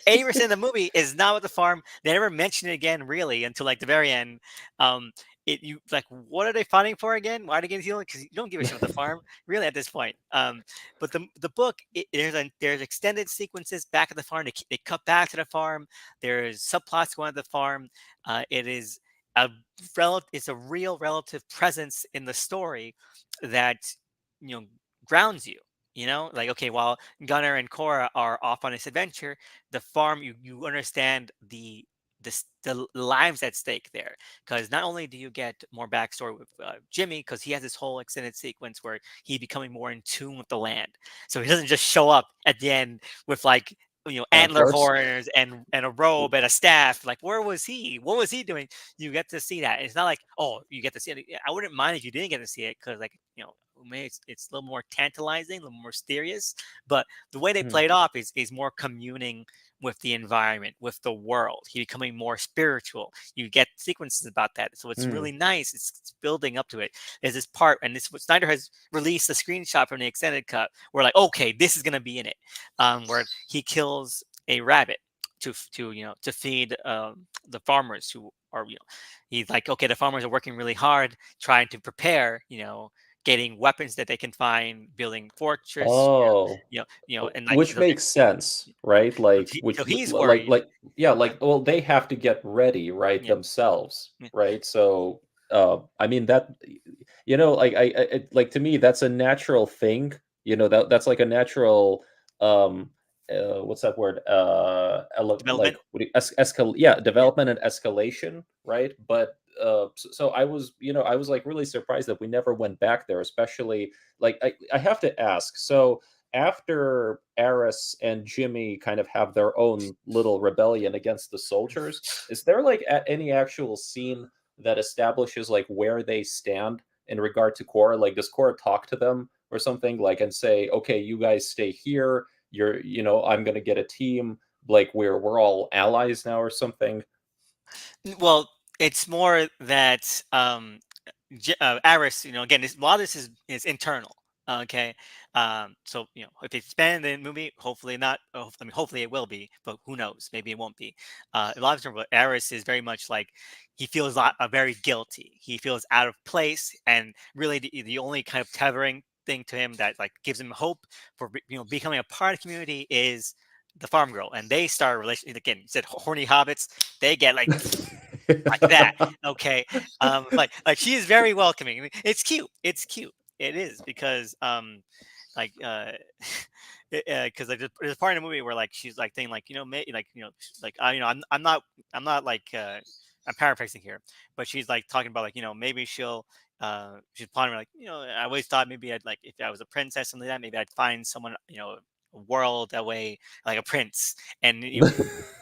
80% of the movie is not with the farm. They never mention it again really until like the very end. Um, you like, what are they fighting for again? Why are they getting healed? Because you don't give a shit with the farm really at this point. But the book, there's extended sequences back at the farm. They cut back to the farm. There's subplots going at the farm. It is a it's a real relative presence in the story that you know grounds you. Like, okay, while Gunnar and Cora are off on this adventure, the farm, you understand the the lives at stake there, because not only do you get more backstory with Jimmy, because he has this whole extended sequence where he becoming more in tune with the land, so he doesn't just show up at the end with like antler Antlers. horns and a robe and a staff. Like, where was he? What was he doing? You get to see that. It's not like, oh, you get to see it. I wouldn't mind if you didn't get to see it, because like maybe it's a little more tantalizing, a little more mysterious. But the way they Mm, played off is more communing with the environment, with the world. He becoming more spiritual. You get sequences about that, so it's mm. really nice. It's building up to it. There's this part, and this Snyder has released a screenshot from the extended cut. Where like, okay, this is gonna be in it, where he kills a rabbit to feed the farmers who are he's like, okay, the farmers are working really hard trying to prepare, getting weapons that they can find, building fortress, Oh. and like Which makes sense, right? Like, so which, he's worried. yeah, Yeah, like, well, they have to get ready, right, yeah, themselves, yeah. right? So, I mean, like, like, to me, that's a natural thing, that's like a natural, um, what's that word? Like, Development. yeah, Yeah. development and escalation, right? But, so I was like really surprised that we never went back there, especially like, I have to ask, so after Eris and Jimmy kind of have their own little rebellion against the soldiers, is there like any actual scene that establishes like where they stand in regard to Korra? Like, does Korra talk to them or something like and say, "Okay, you guys stay here. I'm gonna get a team. Like we're all allies now or something." Well, it's more that Aris, again, a lot of this is internal. Okay, so if it's banned in the movie, hopefully not. I mean, hopefully it will be, but who knows? Maybe it won't be. A lot of times, but Aris is very much like he feels very guilty. He feels out of place, and really the only kind of tethering thing to him that like gives him hope for becoming a part of the community is the farm girl, and they start a relationship. Again, you said horny hobbits, they get like that. Okay, like she is very welcoming. I mean, it's cute. It's cute. It is because like because like there's a part in the movie where like she's like saying like like like I'm not like I'm paraphrasing here, but she's like talking about like maybe she's pondering like I always thought maybe I'd like if I was a princess something like that maybe I'd find someone a world that way like a prince and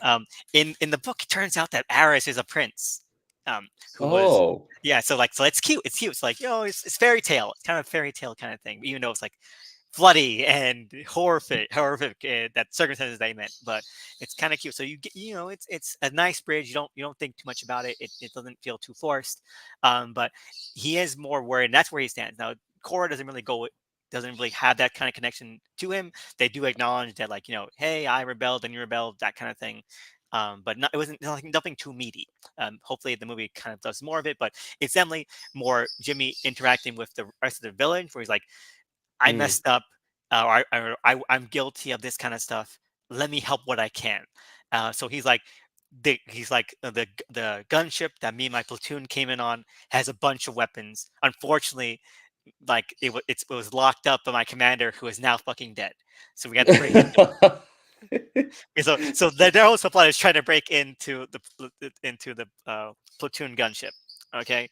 um, in the book, it turns out that Aris is a prince, who was Oh. yeah. So it's cute. It's cute. It's like it's fairy tale. It's kind of fairy tale kind of thing, even though it's like floody and horrific that circumstances they meant. But it's kind of cute. So you get it's a nice bridge. You don't think too much about it. It doesn't feel too forced. But he is more worried, and that's where he stands now. Korra doesn't really have that kind of connection to him. They do acknowledge that, like, hey, I rebelled and you rebelled, that kind of thing. But it wasn't nothing too meaty. Hopefully, the movie kind of does more of it, but it's definitely more Jimmy interacting with the rest of the village, where he's like, I Mm. messed up, I'm guilty of this kind of stuff. Let me help what I can. So he's like, the gunship that me and my platoon came in on has a bunch of weapons. Unfortunately, like it was locked up by my commander, who is now fucking dead. So we got to break into it. Okay, so their whole supply is trying to break into the platoon gunship. Okay,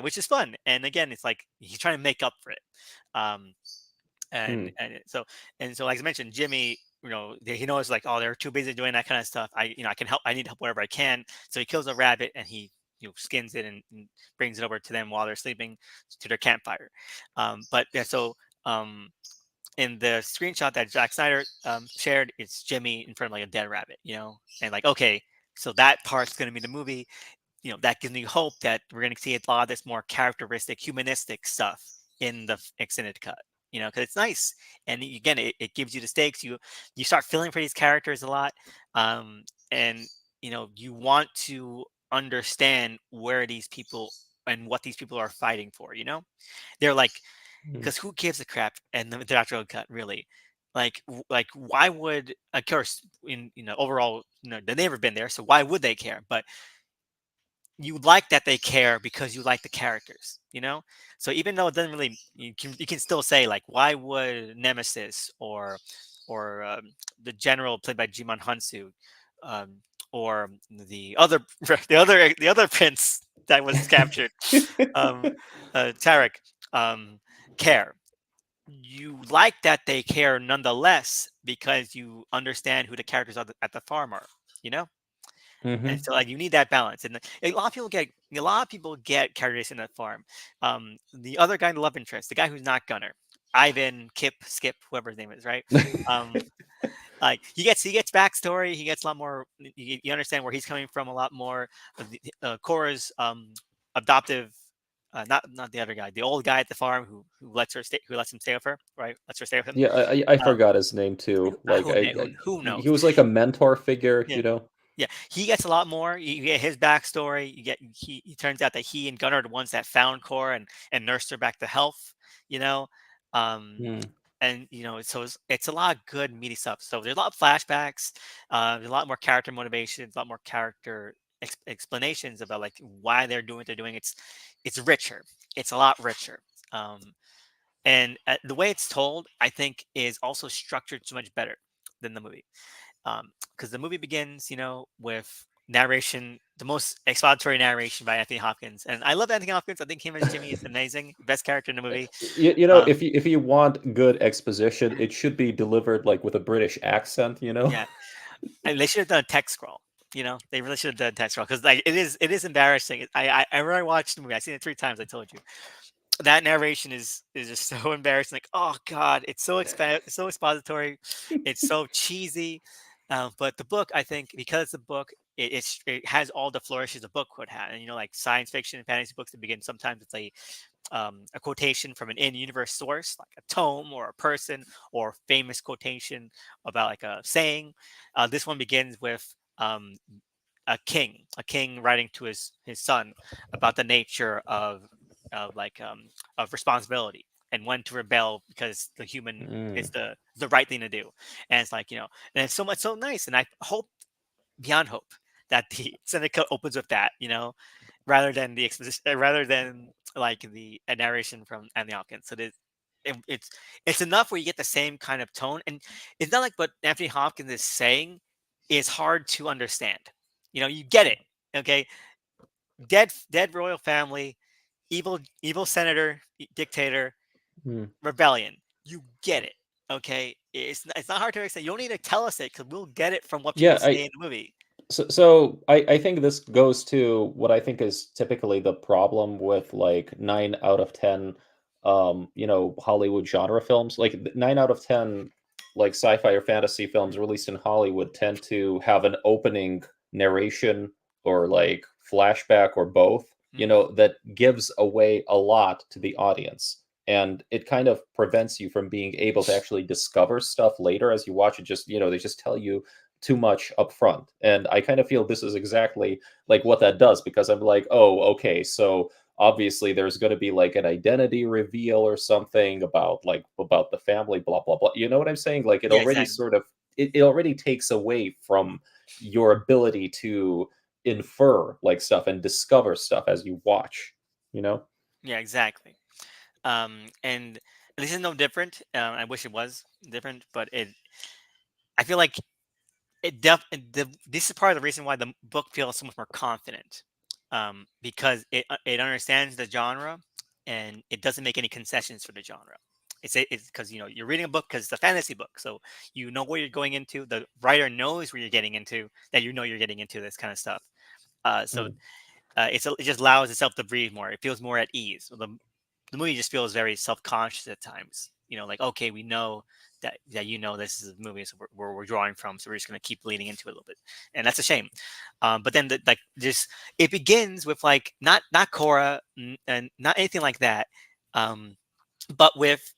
which is fun. And again, it's like he's trying to make up for it. Um, and Mm. and so like I mentioned, Jimmy, he knows like, oh, they're too busy doing that kind of stuff. I can help. I need help wherever I can. So he kills a rabbit and he skins it and brings it over to them while they're sleeping to their campfire. But yeah, so in the screenshot that Jack Snyder shared, it's Jimmy in front of like a dead rabbit, and like, okay, so that part's going to be the movie. That gives me hope that we're going to see a lot of this more characteristic, humanistic stuff in the extended cut. Because it's nice, and again, it gives you the stakes. You start feeling for these characters a lot, um, and you want to understand where these people and what these people are fighting for. They're like, Mm. because who gives a crap? And the theatrical cut, really, like why would, of course, in overall, they've never been there, so why would they care? But you like that they care because you like the characters, so even though it doesn't really, you can still say like, why would Nemesis or the general played by Jimon Hansu, um, or the other the other prince that was captured, um, Tarek, um, care. You like that they care nonetheless because you understand who the characters are at the farm are, you know. And Hmm. so like you need that balance, and a lot of people get characters in that farm. The other guy, the love interest, the guy who's not Gunner, Ivan, Kip, Skip, whoever his name is, right? Um, like he gets backstory. He gets a lot more. You understand where he's coming from a lot more. Cora's adoptive, not the other guy, the old guy at the farm who lets him stay with her, right? Lets her stay with him. Yeah, I Um, forgot his name too. Like who he knows? was like a mentor figure, Yeah, you know. yeah. He gets a lot more. You get his backstory. You get he turns out that he and Gunnar are the ones that found Cora and nursed her back to health. You know, um, Hmm. and so it's a lot of good meaty stuff. So there's a lot of flashbacks. There's a lot more character motivations, a lot more character explanations about like why they're doing what they're doing. It's richer. It's a lot richer. Um, and the way it's told, I think, is also structured so much better than the movie. Because the movie begins, with narration, the most expository narration by Anthony Hopkins, and I love Anthony Hopkins. I think him as Jimmy is amazing, best character in the movie. You know, Um, if you want good exposition, it should be delivered like with a British accent, you know? yeah, and they should have done a text scroll. They really should have done a text scroll because like it is embarrassing. I remember I watched the movie. I seen it 3 times. I told you that narration is just so embarrassing. Like, oh god, it's so expository, it's so cheesy. But the book, I think, because the book it has all the flourishes a book would have, and like science fiction and fantasy books that begin sometimes with a quotation from an in-universe source, like a tome or a person or a famous quotation about like a saying. This one begins with a king writing to his son about the nature of like of responsibility and when to rebel because the human is Mm, the right thing to do. And it's like, and it's so much so nice, and I hope beyond hope that the Seneca opens with that, rather than the exposition, rather than like the a narration from Anthony Hopkins. So it's enough where you get the same kind of tone, and it's not like what Anthony Hopkins is saying is hard to understand. You get it, okay? Dead royal family, evil senator, dictator, mm. rebellion. You get it, okay? It's not hard to understand. You don't need to tell us it because we'll get it from what people Yeah, say I in the movie. so I think this goes to what I think is typically the problem with like 9 out of 10 Hollywood genre films. Like 9 out of 10 like sci-fi or fantasy films released in Hollywood tend to have an opening narration or like flashback or both, Mm, that gives away a lot to the audience. And it kind of prevents you from being able to actually discover stuff later as you watch it. Just, they just tell you too much up front. And I kind of feel this is exactly like what that does because I'm like, oh, okay, so obviously there's going to be like an identity reveal or something about the family, blah blah blah. You know what I'm saying? Like it yeah, already exactly. sort of it already takes away from your ability to infer like stuff and discover stuff as you watch, you know? Yeah, exactly. And this is no different. I wish it was different, but I feel like this is part of the reason why the book feels so much more confident, because it understands the genre and it doesn't make any concessions for the genre. It's because you're reading a book because it's a fantasy book, so you know what you're going into. The writer knows where you're getting into, that you're getting into this kind of stuff. So Mm. it just allows itself to breathe more. It feels more at ease. So the movie just feels very self-conscious at times. Like, okay, we know that this is a movie, so where we're drawing from, so we're just going to keep leaning into it a little bit, and that's a shame. But then like just it begins with like not Cora, and not anything like that, um, but with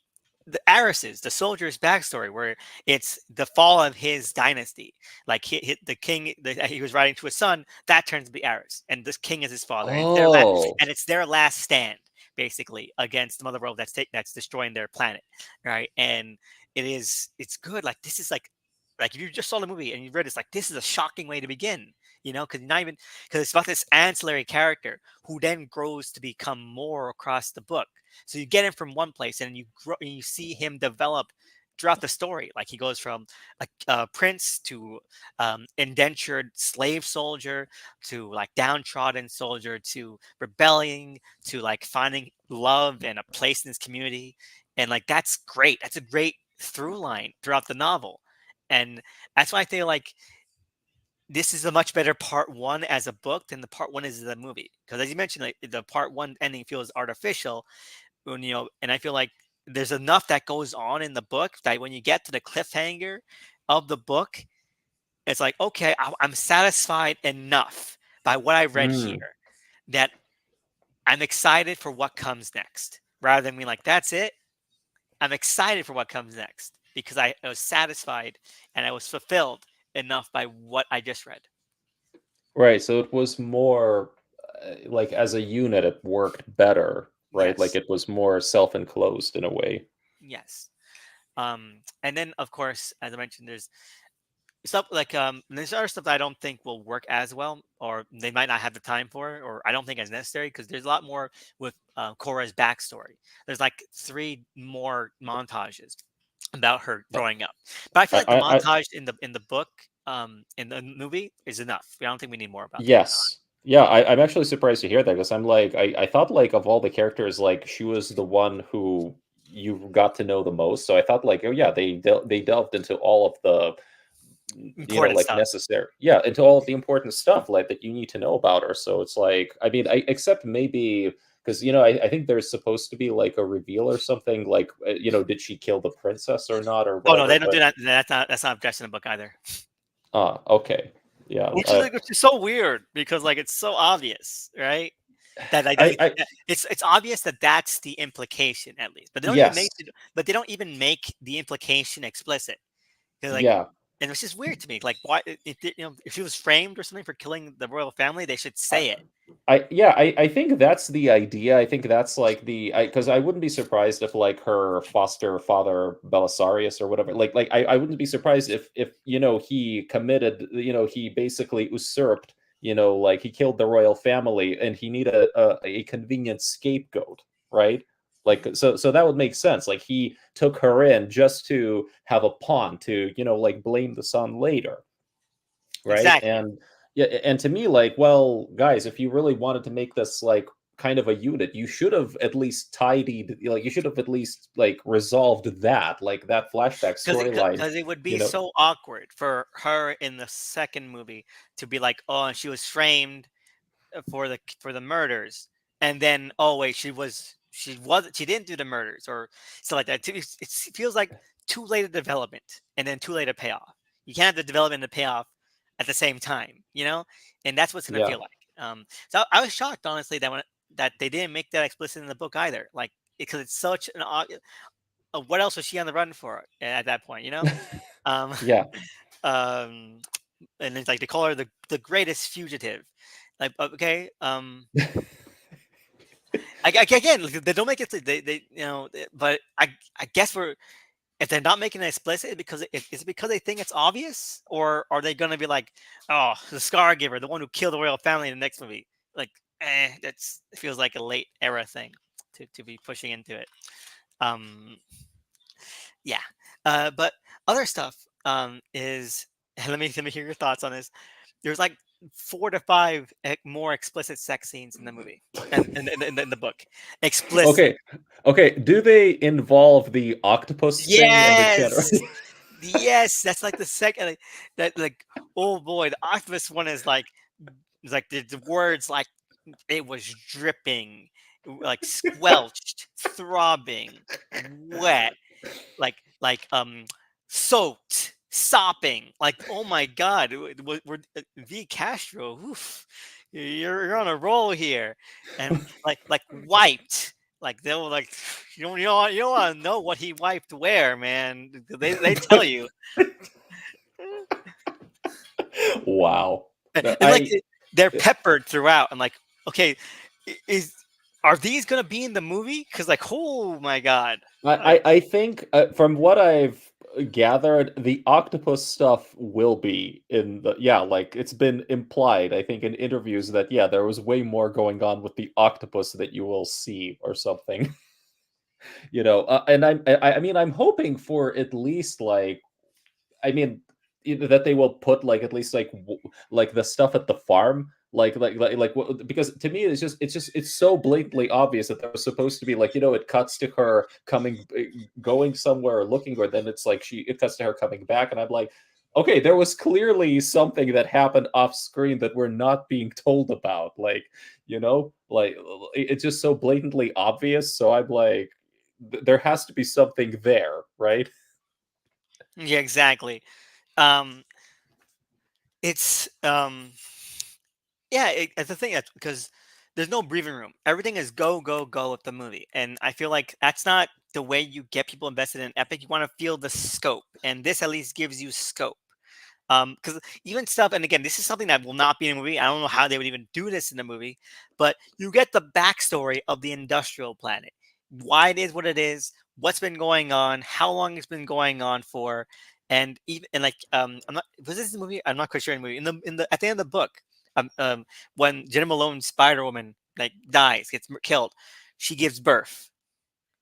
the Aris's, the soldier's backstory, where it's the fall of his dynasty. Like the king, he was writing to his son, that turns to be Aris, and this king is his father, and Oh. it's their last stand, basically, against the mother world that's destroying their planet, right? And it's good. Like this is like if you just saw the movie and you read this, like this is a shocking way to begin, because not even because it's about this ancillary character who then grows to become more across the book. So you get him from one place, and you grow, and you see him develop throughout the story. Like he goes from a prince to indentured slave soldier to like downtrodden soldier to rebelling to like finding love and a place in his community. And like that's great. That's a great through line throughout the novel. And that's why I feel like this is a much better part one as a book than the part one is as a movie. Because as you mentioned, like the part one ending feels artificial when and I feel like there's enough that goes on in the book that when you get to the cliffhanger of the book, it's like, okay, I'm satisfied enough by what I read Mm. here that I'm excited for what comes next. Rather than being like, that's it. I'm excited for what comes next because I was satisfied and I was fulfilled enough by what I just read. Right, so it was more, like, as a unit, it worked better, right? Like, Yes. it was more self-enclosed in a way. Yes. And then of course, as I mentioned, there's other stuff that I don't think will work as well, or they might not have the time for, or I don't think as necessary because there's a lot more with Korra's backstory. There's like three more montages about her Uh, growing up, but I feel like the I montage in the book, in the movie is enough. I don't think we need more about that. Yes. Yeah, I'm actually surprised to hear that because I'm like, I thought, like, of all the characters, like, she was the one who you got to know the most, so I thought, like, oh, yeah, they delved into all of the, Important like, stuff. necessary, yeah, into all of the important stuff, like, that you need to know about her, so it's like, I mean, I except maybe because, I think there's supposed to be, like, a reveal or something, like, did she kill the princess or not or Oh no, they whatever, don't but do that. That's not addressed in the book either. okay. Yeah, Which is so weird because like it's so obvious, right? That like I it's obvious that that's the implication at least, but yes. they don't even make the implication explicit. They're like, Yeah. and it's just weird to me. Like, why if she was framed or something for killing the royal family, they should say it. Yeah, I think that's the idea. I think that's like because I wouldn't be surprised if like her foster father Belisarius or whatever, I wouldn't be surprised if he committed, he basically usurped, like he killed the royal family and he needed a convenient scapegoat, right? Like so that would make sense. Like he took her in just to have a pawn to, like blame the son later, right? Exactly, And yeah, and to me, like, well, guys, if you really wanted to make this like kind of a unit, you should have at least tidied, like, you should have at least like resolved that, like that flashback storyline, because it would you be know. so awkward for her in the second movie to be like, oh, and she was framed for the murders, and then oh wait, she didn't do the murders or stuff like that. It feels like too late a development and then too late a payoff. You can't have the development and the payoff at the same time, and that's what's gonna Yeah. feel like. So I was shocked honestly that they didn't make that explicit in the book either, like because it's such an what else was she on the run for at that point, Um, Yeah. um, and it's like they call her the greatest fugitive. Like, okay, again, like, they don't make it. But I guess if they're not making it explicit because is it because they think it's obvious, or are they going to be like, oh, the Scar Giver, the one who killed the royal family in the next movie? Like, it feels like a late era thing to be pushing into it. Um, yeah, but other stuff is let me hear your thoughts on this. There's like 4 to 5 more explicit sex scenes in the movie and in the book. Explicit. Okay. Okay. Do they involve the octopus thing and the Yes. general? Yes, that's like the second that like oh boy, the octopus one is like the words like it was dripping, like squelched, throbbing, wet, like soaked, sopping. Like oh my god, we're V Castro. Oof, you're on a roll here, and like wiped. Like they were like you don't want to know what he wiped where, man. They tell you, Wow. No, and like they're peppered throughout. I'm like, okay, is are these gonna be in the movie? Because like, oh my god, like I think, from what I've gathered, the octopus stuff will be in the, yeah, like it's been implied, I think, in interviews that yeah, there was way more going on with the octopus that you will see or something. And I mean, I'm hoping for at least like, I mean, either that they will put like at least like like the stuff at the farm, because to me it's so blatantly obvious that there was supposed to be like, it cuts to her going somewhere or looking, or then it cuts to her coming back, and I'm like, okay, there was clearly something that happened off screen that we're not being told about, like it's just so blatantly obvious. So I'm like, there has to be something there, right? Yeah, exactly. Um, it's yeah, it's the thing that's because there's no breathing room. Everything is go, go, go with the movie, and I feel like that's not the way you get people invested in Epic. You want to feel the scope, and this at least gives you scope. Because even stuff, and again, this is something that will not be in a movie. I don't know how they would even do this in the movie, but you get the backstory of the industrial planet, why it is what it is, what's been going on, how long it's been going on for, and even and like I'm not was this the movie? I'm not quite sure in the movie. In the at the end of the book, um, um when Jenna Malone's Spider Woman like dies, gets killed, she gives birth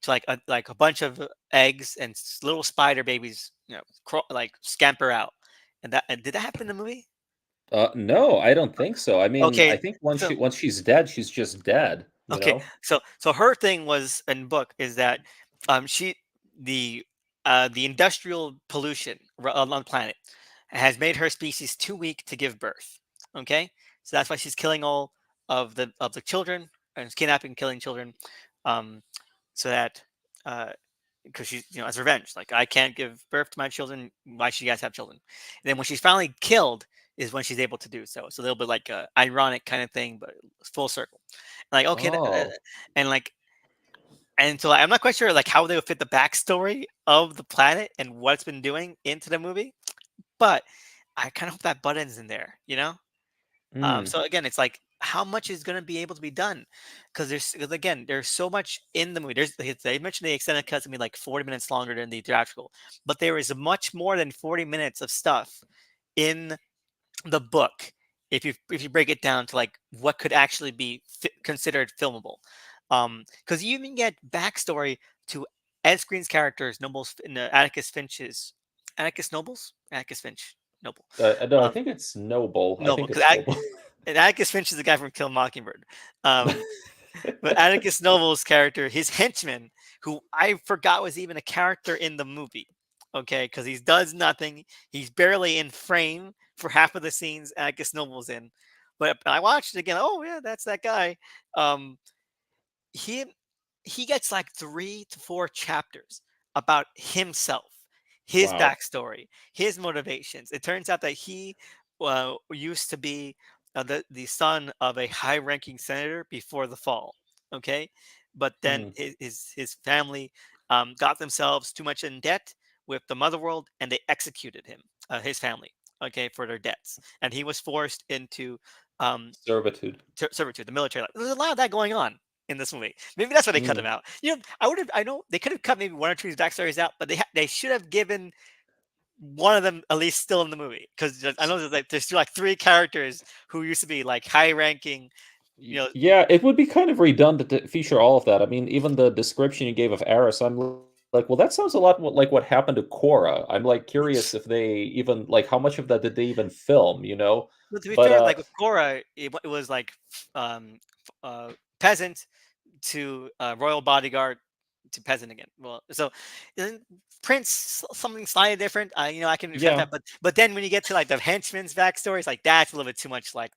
to like a bunch of eggs and little spider babies, like scamper out. And did that happen in the movie? No, I don't think so. I mean, I Okay, think once so she's dead, she's just dead, you okay, know? so her thing was in book is that she the the industrial pollution on the planet has made her species too weak to give birth. Okay, so that's why she's killing all of the children and kidnapping, and killing children, um, so that uh, because she's as revenge. Like I can't give birth to my children. Why should you guys have children? And then when she's finally killed is when she's able to do so. So they'll be like a ironic kind of thing, but full circle. Like okay, Oh. and like and so like, I'm not quite sure like how they would fit the backstory of the planet and what it's been doing into the movie, but I kind of hope that buttons in there. Mm. So again, it's like how much is going to be able to be done because again, there's so much in the movie. They mentioned the extended cuts to be like 40 minutes longer than the theatrical, but there is much more than 40 minutes of stuff in the book if you break it down to like what could actually be considered filmable. Because you even get backstory to Ed Screen's characters, Noble's in Atticus Nobles, Atticus Finch, Noble, No, I um, think it's Noble. I Noble, think because it's Noble. and Atticus Finch is the guy from Kill Mockingbird. Um, but Atticus Noble's character, his henchman, who I forgot was even a character in the movie. Okay, because he does nothing. He's barely in frame for half of the scenes Atticus Noble's in. But I watched it again. Oh yeah, that's that guy. Um, he he gets like 3 to 4 chapters about himself, his Wow. backstory, his motivations. It turns out that he used to be the son of a high-ranking senator before the fall. Okay, but then Mm. his family got themselves too much in debt with the mother world, and they executed him, his family. Okay, for their debts, and he was forced into um, Servitude. servitude, the military life. There's a lot of that going on in this movie. Maybe that's why they cut him Mm. out. I would have. I know they could have cut maybe one or two of his backstories out, but they should have given one of them at least still in the movie because I know there's still like 3 characters who used to be like high ranking. You know, Yeah, it would be kind of redundant to feature all of that. I mean, even the description you gave of Eris, like, well, that sounds a lot like what happened to Korra. I'm like curious if they even like how much of that did they even film, you know? but to be But fair, like with Korra, it was like um, peasant to royal bodyguard to peasant again. Well, so isn't Prince something slightly different? I can accept yeah, that, but then when you get to like the henchman's backstory, it's like that's a little bit too much like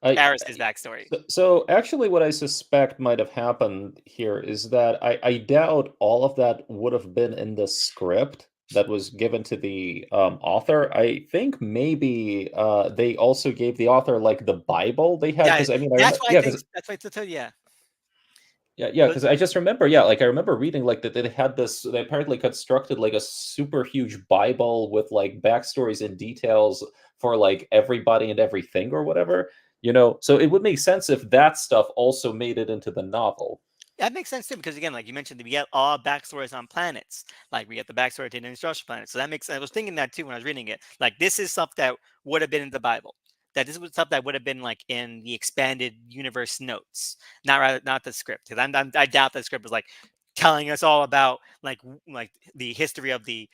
I Eris's backstory. so actually what I suspect might have happened here is that I doubt all of that would have been in the script that was given to the author. I think maybe they also gave the author like the Bible they had, Yeah, because I mean I that's remember, why I yeah, think because that's why to tell you, yeah. But because I just remember, yeah, like I remember reading like that they had this. They apparently constructed like a super huge Bible with like backstories and details for like everybody and everything or whatever. So it would make sense if that stuff also made it into the novel. that makes sense too, because again, like you mentioned, we get all backstories on planets. Like we get the backstory to the instruction planet. So that makes I was thinking that too when I was reading it. Like this is stuff that would have been in the Bible. That this was stuff that would have been like in the expanded universe notes, not the script. Because I doubt the script was like telling us all about like the history of the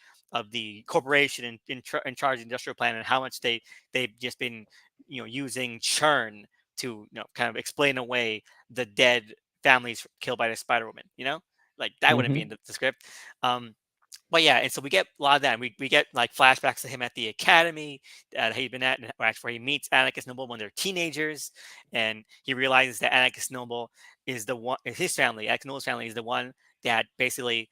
corporation in charge of the industrial plant, and how much they've just been using churn to kind of explain away the dead families killed by the Spider Woman. Like that wouldn't be in Hmm. the script. um but yeah, and so we get a lot of that. We get like flashbacks to him at the academy that he'd been at, where he meets Atticus Noble when they're teenagers, and he realizes that Atticus Noble is the one. His family, Atticus Noble's family, is the one that basically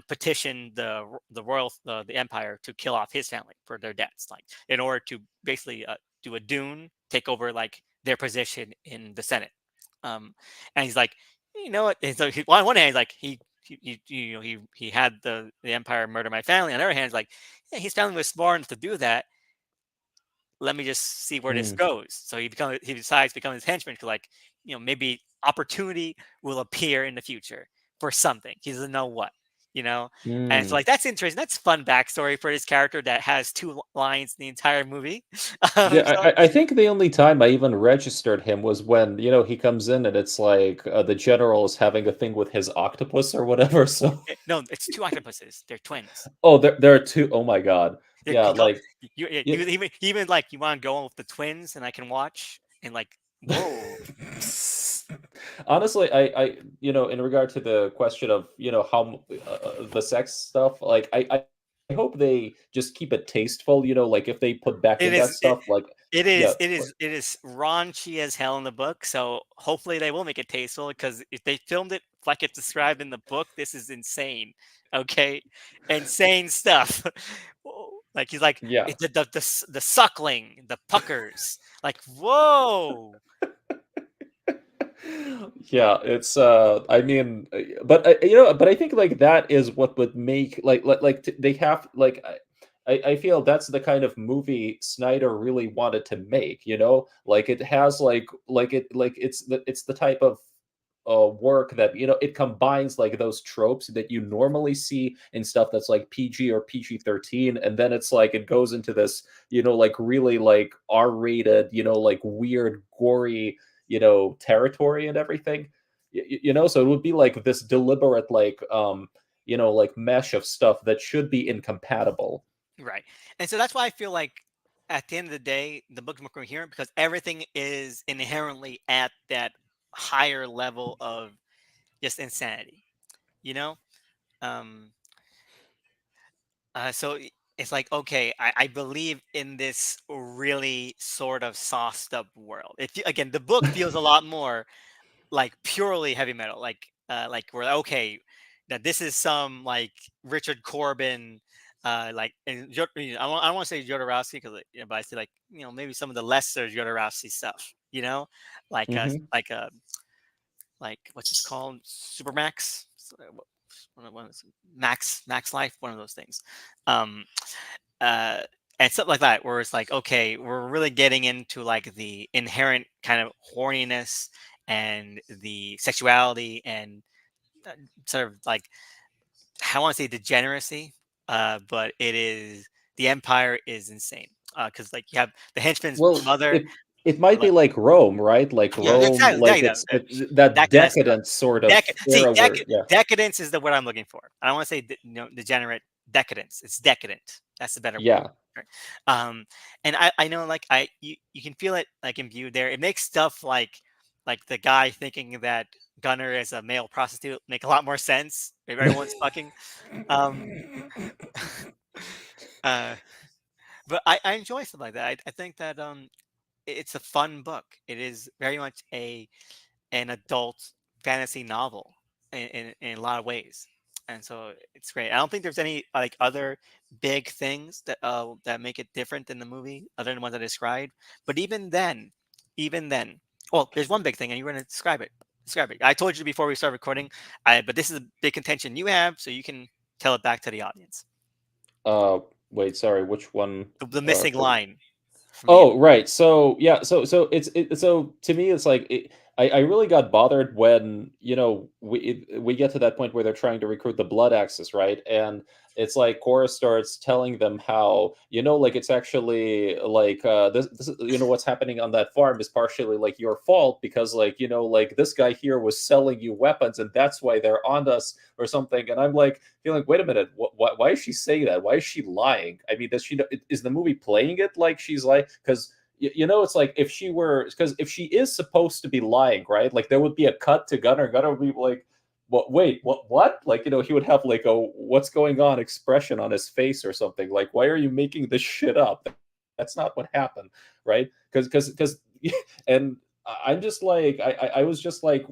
petitioned the royal the empire to kill off his family for their debts, like in order to basically do a Dune, take over like their position in the Senate. And he's like, you know what? And so on one hand, he's like he had the empire murder my family. On the other hand, it's like, yeah, his family was smart enough to do that. Let me just see where this Mm. goes. So he decides to become his henchman, because like maybe opportunity will appear in the future for something. He doesn't know what, you know. And so Mm. like that's interesting. That's fun backstory for this character that has two lines in the entire movie. Yeah, So I think the only time I even registered him was when, he comes in and it's like, the general is having a thing with his octopus or whatever, so no, it's two octopuses. They're twins. Oh, there are 2. Oh my god. Yeah, He go like, he yeah. was even like, you want to go on with the twins and I can watch, and like, whoa. Honestly, in regard to the question of, the sex stuff, like, I hope they just keep it tasteful, like, if they put back It in that is it stuff, like it yeah, is it is it is raunchy as hell in the book, so hopefully they will make it tasteful, because if they filmed it like it's described in the book, this is insane. Okay? Insane stuff. Like he's like, yeah. the suckling, the puckers. Like, whoa. Yeah, it's I mean, but I think like that is what would make they have like I feel that's the kind of movie Snyder really wanted to make, like it has it's the type of work that it combines like those tropes that you normally see in stuff that's like PG or PG-13, and then it's like it goes into this like really like R-rated, like weird gory territory and everything. So it would be like this deliberate like like mesh of stuff that should be incompatible. Right. And so that's why I feel like at the end of the day, the book is more coherent, because everything is inherently at that higher level of just insanity, you know? Um, it's like, okay, I believe in this really sort of sauced up world. Again, the book feels a lot more like purely heavy metal, like we're okay, that this is some like Richard Corbin, like and I don't want to say Jodorowsky, because but I say like maybe some of the lesser Jodorowsky stuff, like Hmm. like like what's it called, Supermax. One of those, Max Life, one of those things. um uh and stuff like that, where it's like, okay, we're really getting into like the inherent kind of horniness and the sexuality, and uh, sort of like, I want to say degeneracy, but it is, the empire is insane, because like you have the henchman's Well, mother. it might be Like, like Rome, right? Like yeah, Rome, exactly. There like you go. that That kind of stuff. decadent sort of era where yeah. Decadence is the word I'm looking for. I don't want to say degenerate. Decadence. It's decadent. That's the better word. Yeah. Right? And I know, like, you can feel it like imbued there. It makes stuff like the guy thinking that Gunner is a male prostitute make a lot more sense if everyone's fucking. Um, uh, but I enjoy stuff like that. I think that it's a fun book. It is very much an adult fantasy novel in a lot of ways, and so it's great. I don't think there's any like other big things that make it different than the movie, other than the ones I described. But even then, well, there's one big thing, and you're going to describe it. Describe it. I told you before we start recording, but this is a big contention you have, so you can tell it back to the audience. Uh, Wait, sorry, which one? The missing For line from the end. Oh, right. So yeah, so to me, it's like I really got bothered when we get to that point where they're trying to recruit the Blood Axis, right? And it's like Cora starts telling them how like it's actually like this what's happening on that farm is partially like your fault because like like this guy here was selling you weapons and that's why they're on us or something. And I'm like feeling, wait a minute, why is she saying that? Why is she lying? I mean, does she is the movie playing it like she's like because it's like if she were because if she is supposed to be lying, right? Like there would be a cut to Gunner. Gunner would be like, "What? Wait, what? Like he would have like a what's going on expression on his face or something. Like, why are you making this shit up? That's not what happened, right? Because and I'm just like I was just like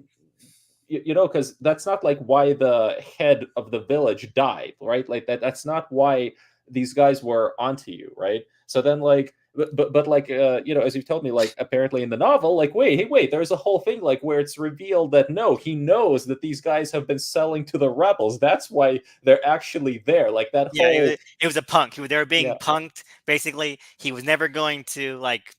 because that's not like why the head of the village died, right? Like that's not why these guys were onto you, right? So then like but like as you've told me, like apparently in the novel, like wait, hey, wait, there's a whole thing like where it's revealed that no, he knows that these guys have been selling to the rebels. That's why they're actually there. Like that Yeah, whole it was a punk. They were being yeah. punked. Basically, he was never going to like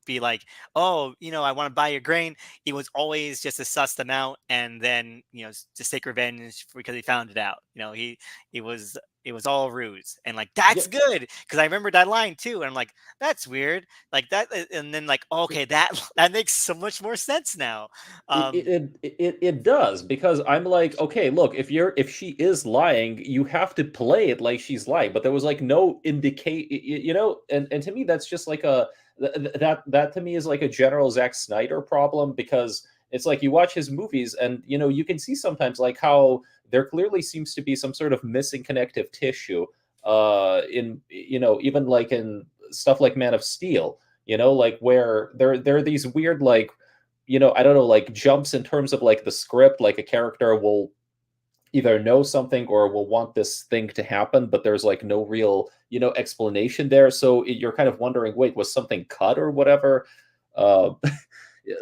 be like, oh, I want to buy your grain. He was always just to suss them out, and then just take revenge because he found it out. He was it was all ruse, and like Yeah, that's good because I remember that line too, and I'm like, that's weird, like that, and then like okay, that that makes so much more sense now. Um, it does because I'm like, okay, look, if she is lying, you have to play it like she's lying. But there was like no indicate, and to me that's just like that to me is like a general Zack Snyder problem because it's like you watch his movies and you can see sometimes like how there clearly seems to be some sort of missing connective tissue in even like in stuff like Man of Steel, like where there are these weird like I don't know, like jumps in terms of like the script, like a character will either know something or will want this thing to happen, but there's like no real, explanation there. So you're kind of wondering, wait, was something cut or whatever? Uh,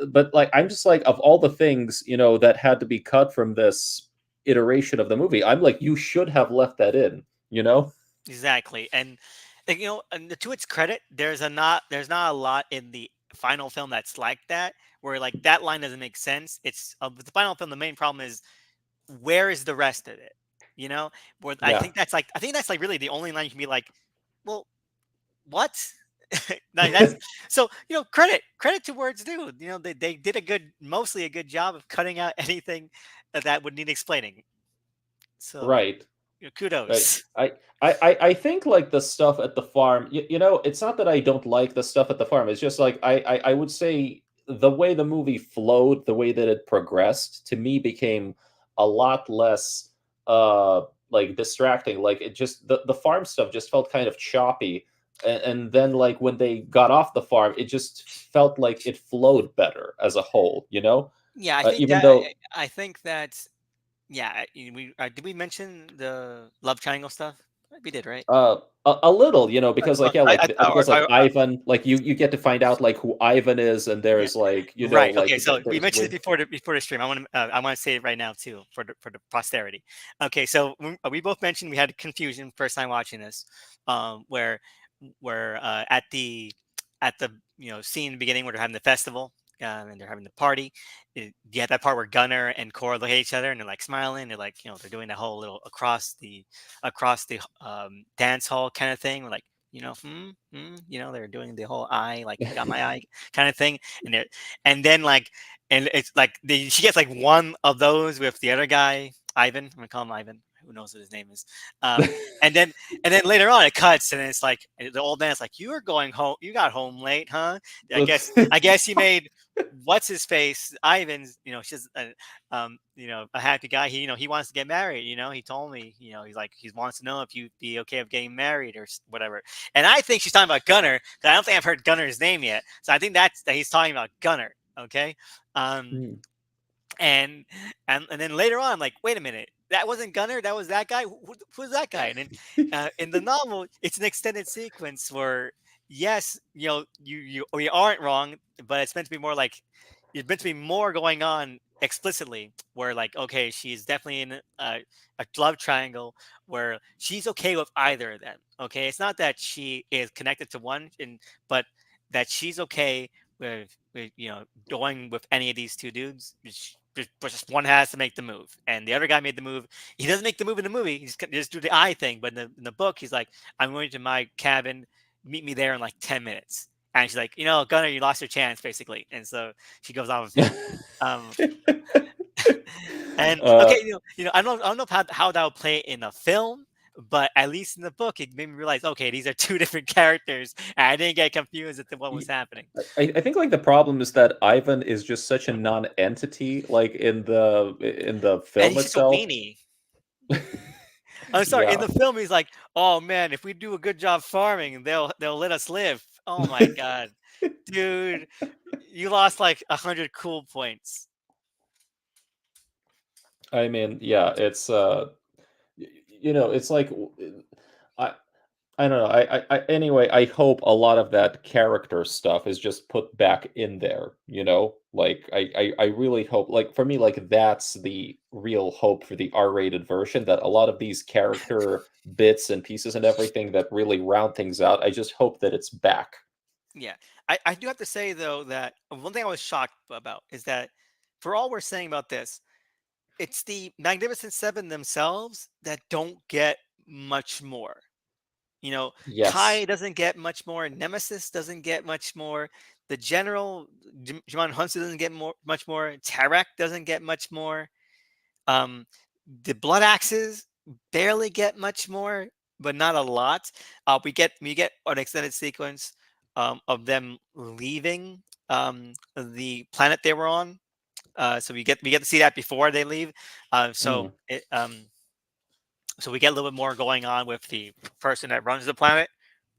but like, I'm just like, of all the things, that had to be cut from this iteration of the movie, I'm like, you should have left that in, you know? exactly, and and to its credit, there's not a lot in the final film that's like that, where like that line doesn't make sense. It's with the final film, the main problem is where is the rest of it? You know, where Yeah. I think that's like really the only line you can be like, well, what? Like that's so credit to words due. They did mostly a good job of cutting out anything that would need explaining. So Right. Right. kudos. I think like the stuff at the farm, it's not that I don't like the stuff at the farm. It's just like I would say the way the movie flowed, the way that it progressed, to me became a lot less like distracting. Like it just the farm stuff just felt kind of choppy. And then like when they got off the farm, it just felt like it flowed better as a whole, Yeah, even though I think that yeah. We did we mention the love triangle stuff? We did, right? A little, because Well, like yeah, like because like I Ivan, like you get to find out like who Ivan is, and yeah. there's like Right. like Okay. So we there's mentioned it Win. before the stream. I want to say it right now too for the posterity. Okay. So we both mentioned we had confusion first time watching this, where at the scene in the beginning where they're having the festival. And they're having the party. You have that part where Gunnar and Cora look at each other and they're like smiling. They're like, they're doing the whole little across the dance hall kind of thing. We're like, they're doing the whole eye, like you got my eye kind of thing. And then like and it's like she gets like one of those with the other guy, Ivan. I'm gonna call him Ivan. Who knows what his name is? Um, and then later on it cuts and it's like the old man's like, "You are going home. You got home late, huh?" I guess he made what's his face Ivan's. She's a happy guy. He wants to get married. He told me. He's like he wants to know if you'd be okay with getting married or whatever. And I think she's talking about Gunner. 'Cause I don't think I've heard Gunner's name yet. So I think that he's talking about Gunner. Okay. Um, Mm. and and then later on, I'm like, wait a minute, that wasn't Gunner, that was that guy. Who's that guy? And then in the novel, it's an extended sequence where yes, you aren't wrong, but it's meant to be more like it's meant to be more going on explicitly where like okay she's definitely in a love triangle where she's okay with either of them. Okay, it's not that she is connected to one but that she's okay with going with any of these two dudes. Just one has to make the move, and the other guy made the move. He doesn't make the move in the movie. He's just do the eye thing, but in the book, he's like, "I'm going to my cabin. Meet me there in like 10 minutes." And she's like, Gunner, you lost your chance, basically. And so she goes off with him. Um, and uh, okay, I don't know how that would play in a film, but at least in the book, it made me realize, okay, these are two different characters, and I didn't get confused as to what was y- happening. I think like the problem is that Ivan is just such a non-entity, like in the And film he's just a itself. weenie. I'm sorry. In Yeah. the film, he's like, "Oh man, if we do a good job farming, they'll let us live." Oh my god, dude, you lost like 100 cool points. I mean, yeah, it's it's like I I don't know. Anyway, I hope a lot of that character stuff is just put back in there, Like I really hope, like, for me, like, that's the real hope for the R-rated version, that a lot of these character bits and pieces and everything that really round things out, I just hope that it's back. Yeah, I do have to say though that one thing I was shocked about is that for all we're saying about this, it's the Magnificent Seven themselves that don't get much more. You know, Yes. Kai doesn't get much more. Nemesis doesn't get much more. The General Jimon Hunsu doesn't get much more. Tarek doesn't get much more. Um, the Blood Axes barely get much more, but not a lot. We get an extended sequence of them leaving the planet they were on. So we get to see that before they leave. Mm, So we get a little bit more going on with the person that runs the planet.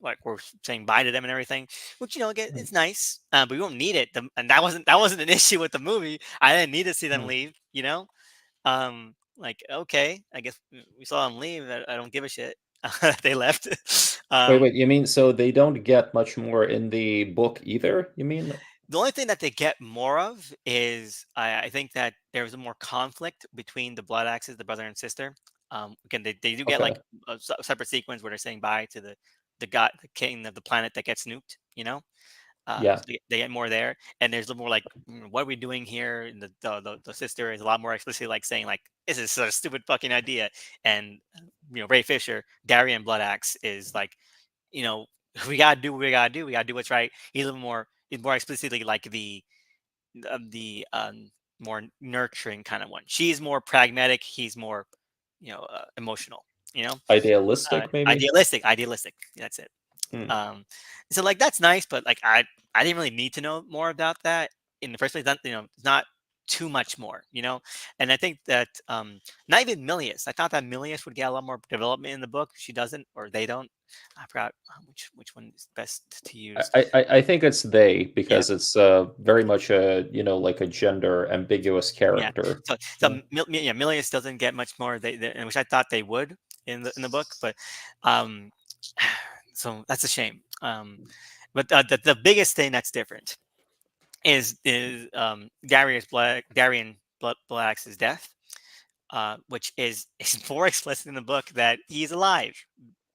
Like we're saying bye to them and everything, which again mm, it's nice, but we don't need it. And that wasn't an issue with the movie. I didn't need to see them mm. leave. Like okay, I guess we saw them leave. I don't give a shit. They left. Wait, you mean so they don't get much more in the book either, you mean? The only thing that they get more of is I think that there's a more conflict between the Blood Axes, the brother and sister. Again, they do get like Okay. a separate sequence where they're saying bye to the god, the king of the planet that gets nuked. So Yeah. they get more there, and there's a little more like, what are we doing here? And the sister is a lot more explicitly like saying like, this is a stupid fucking idea. And Ray Fisher, Darian Bloodaxe is like, you know, we gotta do what we gotta do. We gotta do what's right. He's more explicitly like the more nurturing kind of one. She's more pragmatic. He's more, emotional. You know, Idealistic, maybe? idealistic. That's it. Hmm. Um, so like that's nice, but like I didn't really need to know more about that in the first place. It's not too much more, And I think that not even Milius. I thought that Milius would get a lot more development in the book. She doesn't, or they don't. I forgot which one is best to use. I think it's they, Yeah, because it's very much a, like a gender ambiguous yeah. character. So Yeah. Milius doesn't get much more. And which I thought they would in the book, but um, so that's a shame. But the biggest thing that's different is Darian Black's death, which is more explicit in the book that he's alive.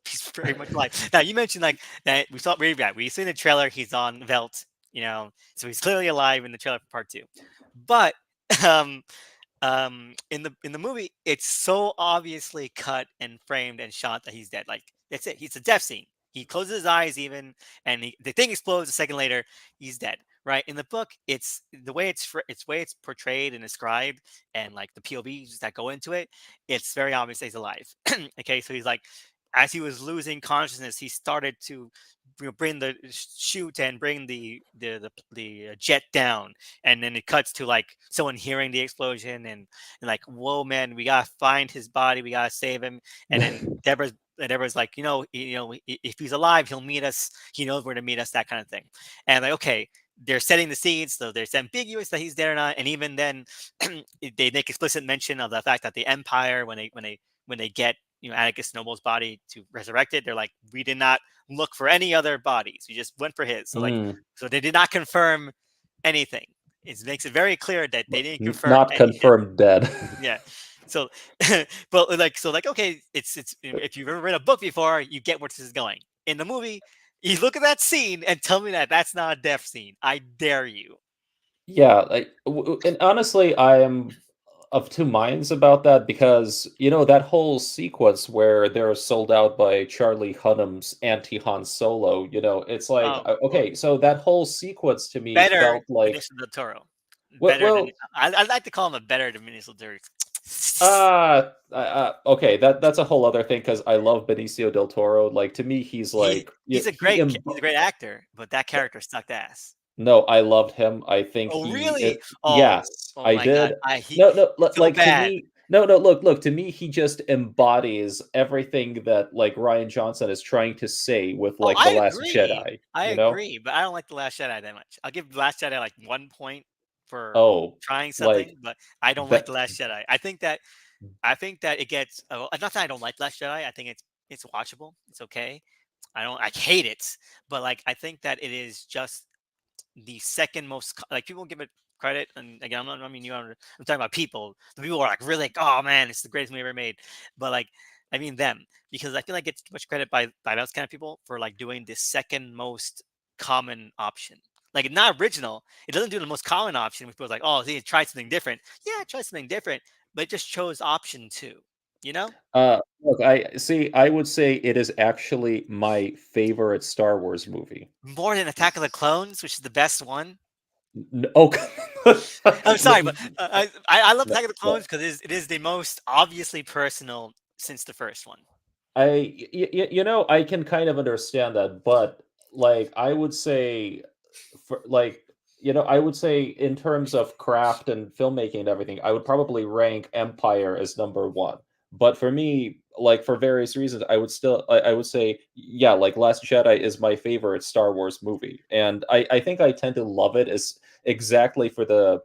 He's very much alive. Now you mentioned like that we see in the trailer he's on Velt, so he's clearly alive in the trailer for part two. But um, in the movie it's so obviously cut and framed and shot that he's dead. Like that's it, he's a death scene. He closes his eyes even, and the thing explodes a second later. He's dead, right? In the book it's the way it's way it's portrayed and described, and like the povs that go into it, it's very obvious that he's alive. Okay, so he's like, as he was losing consciousness, he started to bring the shoot and bring the jet down, and then it cuts to like someone hearing the explosion, and like, whoa man, we gotta find his body, we gotta save him. And then Deborah's like, if he's alive he'll meet us, he knows where to meet us, that kind of thing. And like, okay, they're setting the seeds, so there's ambiguous that he's there or not. And even then they make explicit mention of the fact that the Empire, when they get Atticus Noble's body to resurrect it, they're like, we did not look for any other bodies, we just went for his. So like, Mm, so they did not confirm anything. It makes it very clear that they didn't confirm not anything. confirmed dead. Yeah. So, but like, okay, it's if you've ever read a book before, you get where this is going. In the movie, You look at that scene and tell me that that's not a death scene. I dare you. Yeah, and honestly, I am of two minds about that because that whole sequence where they're sold out by Charlie Hunnam's anti-Han Solo. It's like Oh, well, okay, so that whole sequence to me better felt like Benicio del Toro. well, Better than well I'd like to call him a better than Benicio del Toro. okay, that's a whole other thing because I love Benicio del Toro. Like to me, he's He like he's a great actor, but that character sucked ass. no, I loved him. I think Oh really? Oh yes, oh I my god. did. I he No, no, so like to bad. me, no, no, look, to me, he just embodies everything that like Ryan Johnson is trying to say with Oh, like The Last Jedi, I you know? agree, but I don't like The Last Jedi that much. I'll give The Last Jedi like 1 point for Oh, trying like something, but I don't like that The Last Jedi. I think that it gets not that I don't like Last Jedi. I think it's watchable. It's okay. I hate it, but like I think that it is just the second most like people give it credit, and again I'm not I mean you I'm talking about people. The people are like really like, oh man, it's the greatest movie ever made. But like I mean them because I feel like it's too much credit by those kind of people for like doing the second most common option. Like it's not original. It doesn't do the most common option. Which people like, oh, see, it tried something different. Yeah, it tried something different, but it just chose option two. You know, look, I see. I would say it is actually my favorite Star Wars movie. more than Attack of the Clones, which is the best one. Oh, I'm no, sorry, but I love no, Attack of the no. Clones because it is the most obviously personal since the first one. I can kind of understand that, but like I would say, for like I would say in terms of craft and filmmaking and everything, I would probably rank Empire as number one. But for me, like for various reasons, I would say yeah, like Last Jedi is my favorite Star Wars movie, and I think I tend to love it as exactly for the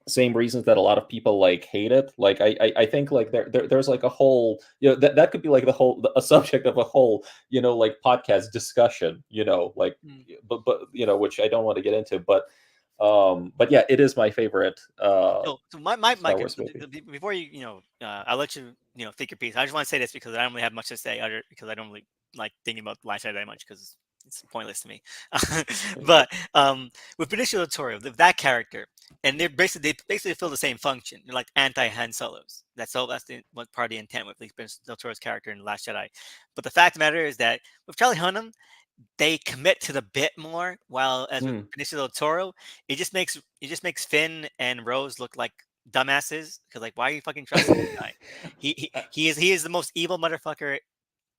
same reasons that a lot of people like hate it. Like I think like there's like a whole that could be like a subject of a whole like podcast discussion. Like Mm. but which I don't want to get into. But yeah, it is my favorite So my Star Mike, Wars movie. before I'll let you take your piece. I just want to say this because I don't really have much to say other because I don't really like thinking about Last Jedi that much because it's pointless to me. But with Benicio del Toro, that character, and they basically fill the same function. They're like anti Han Solos. That's the what part of the intent with Benicio del Toro's character in the Last Jedi. But the fact of the matter is that with Charlie Hunnam, they commit to the bit more, while as with Mm. Benicio del Toro, it just makes Finn and Rose look like dumbasses because like why are you fucking trusting this guy? He is the most evil motherfucker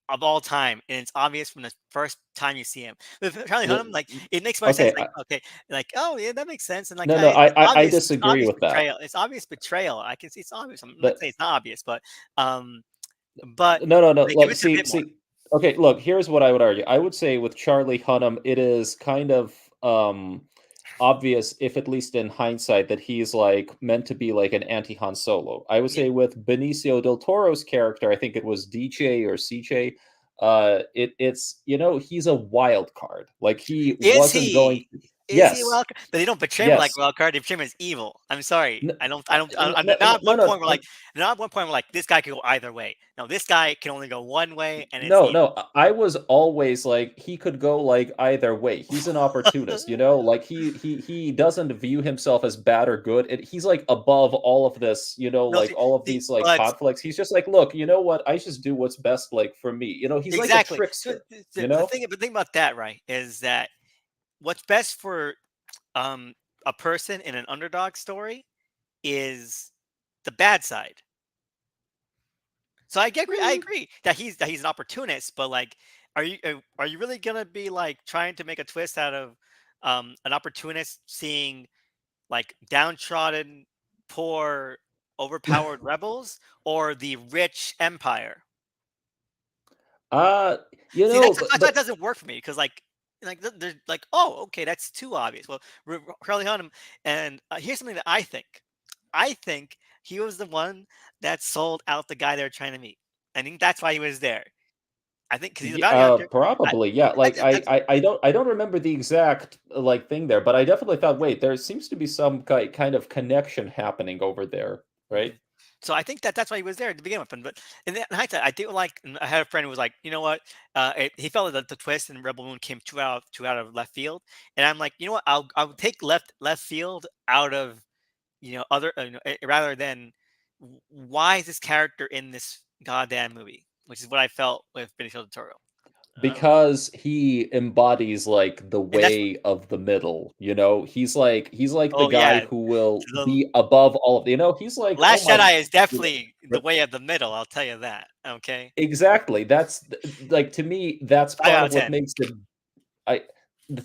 of all time, and it's obvious from the first time you see him. With Charlie No, Hunnam, like it makes more sense. okay, Like okay, like oh yeah, that makes sense, and like no, no, it's I obvious, it's disagree obvious with that. betrayal. It's obvious betrayal. I can see it's obvious. I'm not That saying it's not obvious, um, but No, no, no. they Look, commit to the see, bit more. see. Okay, look. Here's what I would argue. I would say with Charlie Hunnam, it is kind of obvious, if at least in hindsight, that he's like meant to be like an anti-Han Solo. I would Yeah, say with Benicio del Toro's character, I think it was DJ or CJ. It's he's a wild card. Like he is wasn't going. he? Is he a Yes, wild card? But they don't betray him like yes. wild card. They betray him as evil. I'm sorry. N- I'm no, not at no, one no, point where no, like not at one point where like this guy could go either way. No, this guy can only go one way, and it's No, evil. no, I was always like he could go like either way. He's an opportunist, like he doesn't view himself as bad or good. He's like above all of this, No, like all of see, these like but conflicts. He's just like, look, you know what? I just do what's best like for me. He's like a exactly. So trickster, the, the thing, the thing about that, right, is that what's best for um a person in an underdog story is the bad side. So I Mm. agree that he's an opportunist, but like, are you really gonna be like trying to make a twist out of an opportunist seeing like downtrodden, poor, overpowered rebels or the rich empire? Uh, See, that's but, that's why it doesn't work for me because like they're like, oh, okay, that's too obvious. Well, Charlie Hunnam, and here's something that I think. I think he was the one that sold out the guy they were trying to meet. I think that's why he was there. I think because he's a bounty hunter. I, probably, yeah. Like that's I don't remember the exact like thing there, but I definitely thought, wait, there seems to be some kind of connection happening over there, mhm. right? So I think that that's why he was there to begin with. But in hindsight, I do like. I had a friend who was like, you know what? He felt that the twist in Rebel Moon came too out of left field, and I'm like, you know what? I'll take left field out of other rather than why is this character in this goddamn movie, which is what I felt with Benicio del Toro. Uh, Because he embodies like the and that's way of the middle, you know? He's like the oh guy yeah, who will the be above all of he's like, "Oh Last my," Jedi is you definitely know? the way of the middle. I'll tell you that. Okay, Exactly. That's like to me, that's five part out of of what 10. makes it I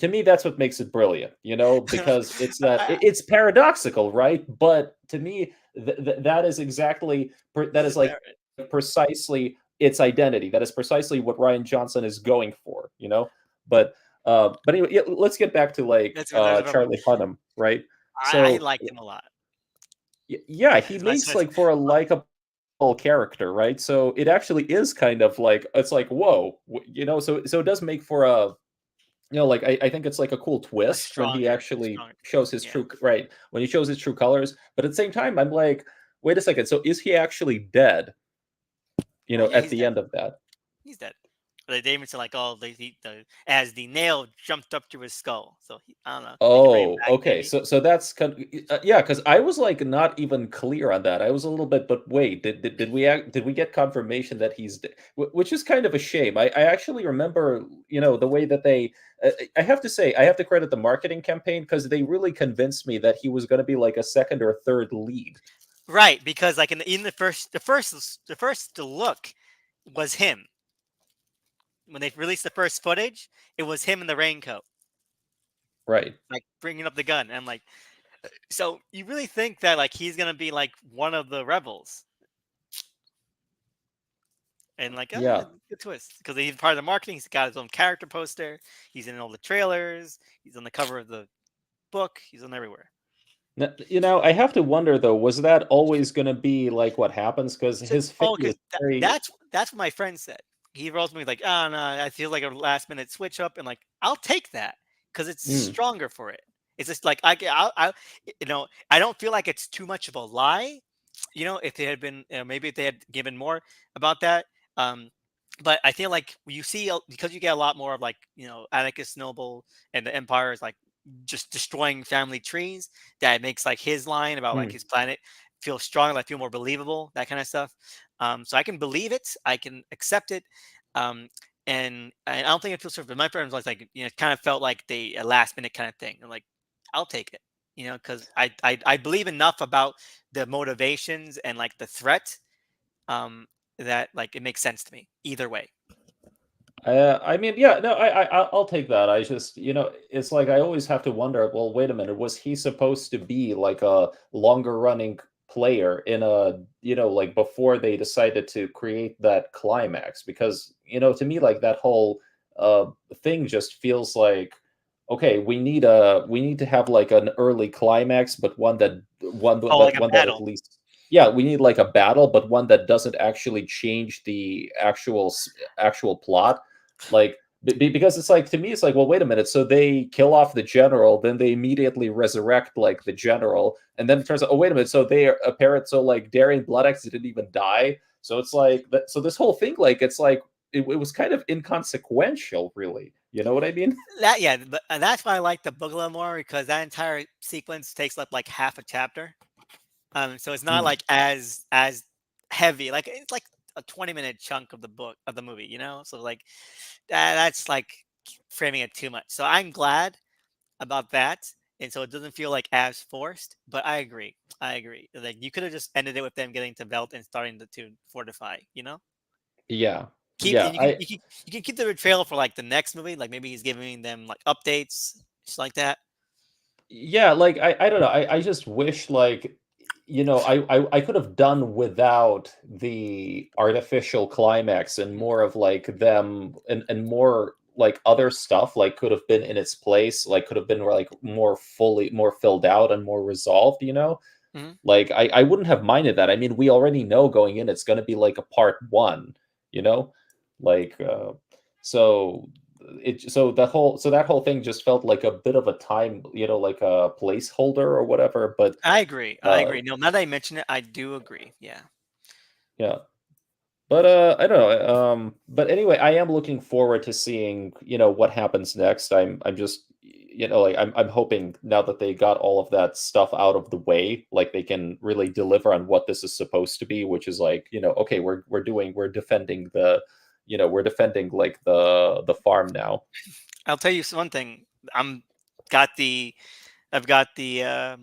to me, that's what makes it brilliant, because it's that I- it's paradoxical, right? But to me, that is exactly that is like precisely its identity. That is precisely what Ryan Johnson is going for, you know. But but anyway, yeah, let's get back to like That's a Rebel. Charlie Hunnam, right? I So liked him a lot. yeah, he makes Especially, like for a likable character, right? So it actually is kind of like it's like whoa, so it does make for a like I think it's like a cool a twist when he actually stronger. shows his Yeah, right, when he shows his true colors, but at the same time, I'm like, "Wait a second, so is he actually dead?" yeah, At he's the dead. end of that? He's dead. They even said like, oh, as the nail jumped up to his skull. So I don't know. They could bring him Oh, back okay, maybe. so that's yeah, because I was, like, not even clear on that. I was a little bit, "But wait, did we get confirmation that he's d" which is kind of a shame. I actually remember, the way that they I have to say, I have to credit the marketing campaign because they really convinced me that he was gonna be, like, a 2nd or 3rd lead. Right, because like in the first look was him when they released the first footage. It was him in the raincoat, Right. like bringing up the gun. And I'm like, so you really think that like he's gonna be like one of the rebels? And like, Yeah. good twist because he's part of the marketing. He's got his own character poster. He's in all the trailers. He's on the cover of the book. He's on everywhere. I have to wonder though, was that always gonna be, like, what happens? Because So, his fate is because very that's what my friend said. He wrote me like, "Oh no, I feel like a last minute switch up," and like, I'll take that because it's mm, stronger for it. It's just like I don't feel like it's too much of a lie. If they had been, maybe if they had given more about that. Um, but I feel like you see because you get a lot more of like Atticus Noble and the Empire is like just destroying family trees. That makes like his line about like mm. his planet feel stronger, like feel more believable, that kind of stuff. So I can believe it, I can accept it, um, and I don't think it feels. But my friend was like, it kind of felt like a last minute kind of thing. And like, I'll take it, because I believe enough about the motivations and like the threat, um, that like it makes sense to me either way. I mean, yeah, no, I'll take that. I just, it's like I always have to wonder. Well, wait a minute, was he supposed to be like a longer running player in a, like before they decided to create that climax? Because to me, like that whole uh thing just feels like, okay, we need to have like an early climax, but Oh, like a one that at battle. least. Yeah, we need like a battle, but one that doesn't actually change the actual plot like, because it's like to me, it's like, well, wait a minute. So they kill off the general, then they immediately resurrect like the general, and then it turns out, oh, wait a minute. So they are apparent. So like Darian Bloodaxe didn't even die. So it's like that. So this whole thing, like, it's like it was kind of inconsequential, really. You know what I mean? That yeah, but and that's why I like the book a little more because that entire sequence takes up like half a chapter. So it's not Mm, like as heavy. Like it's like a 20-minute chunk of the book of the movie, So like that's like framing it too much. So I'm glad about that. And so it doesn't feel like as forced, but I agree. I agree. Like you could have just ended it with them getting to Belt and starting to fortify. yeah, Keep yeah. and you can keep the betrayal for like the next movie. Like maybe he's giving them like updates, just like that. Yeah, like I don't know. I just wish like I could have done without the artificial climax and more of like them and more like other stuff like could have been in its place, like could have been like more filled out and more resolved. Mhm. Like I wouldn't have minded that. I mean, we already know going in it's gonna be like a part one, you know? Like so that whole thing just felt like a bit of a time, like a placeholder or whatever. But I agree. I uh, agree. No, now that I mention it, I do agree. Yeah. yeah. But I don't know. But anyway, I am looking forward to seeing what happens next. I'm just like I'm hoping now that they got all of that stuff out of the way, like they can really deliver on what this is supposed to be, which is like okay, we're defending we're defending like the farm now. I'll tell you one thing. I'm got the I've got the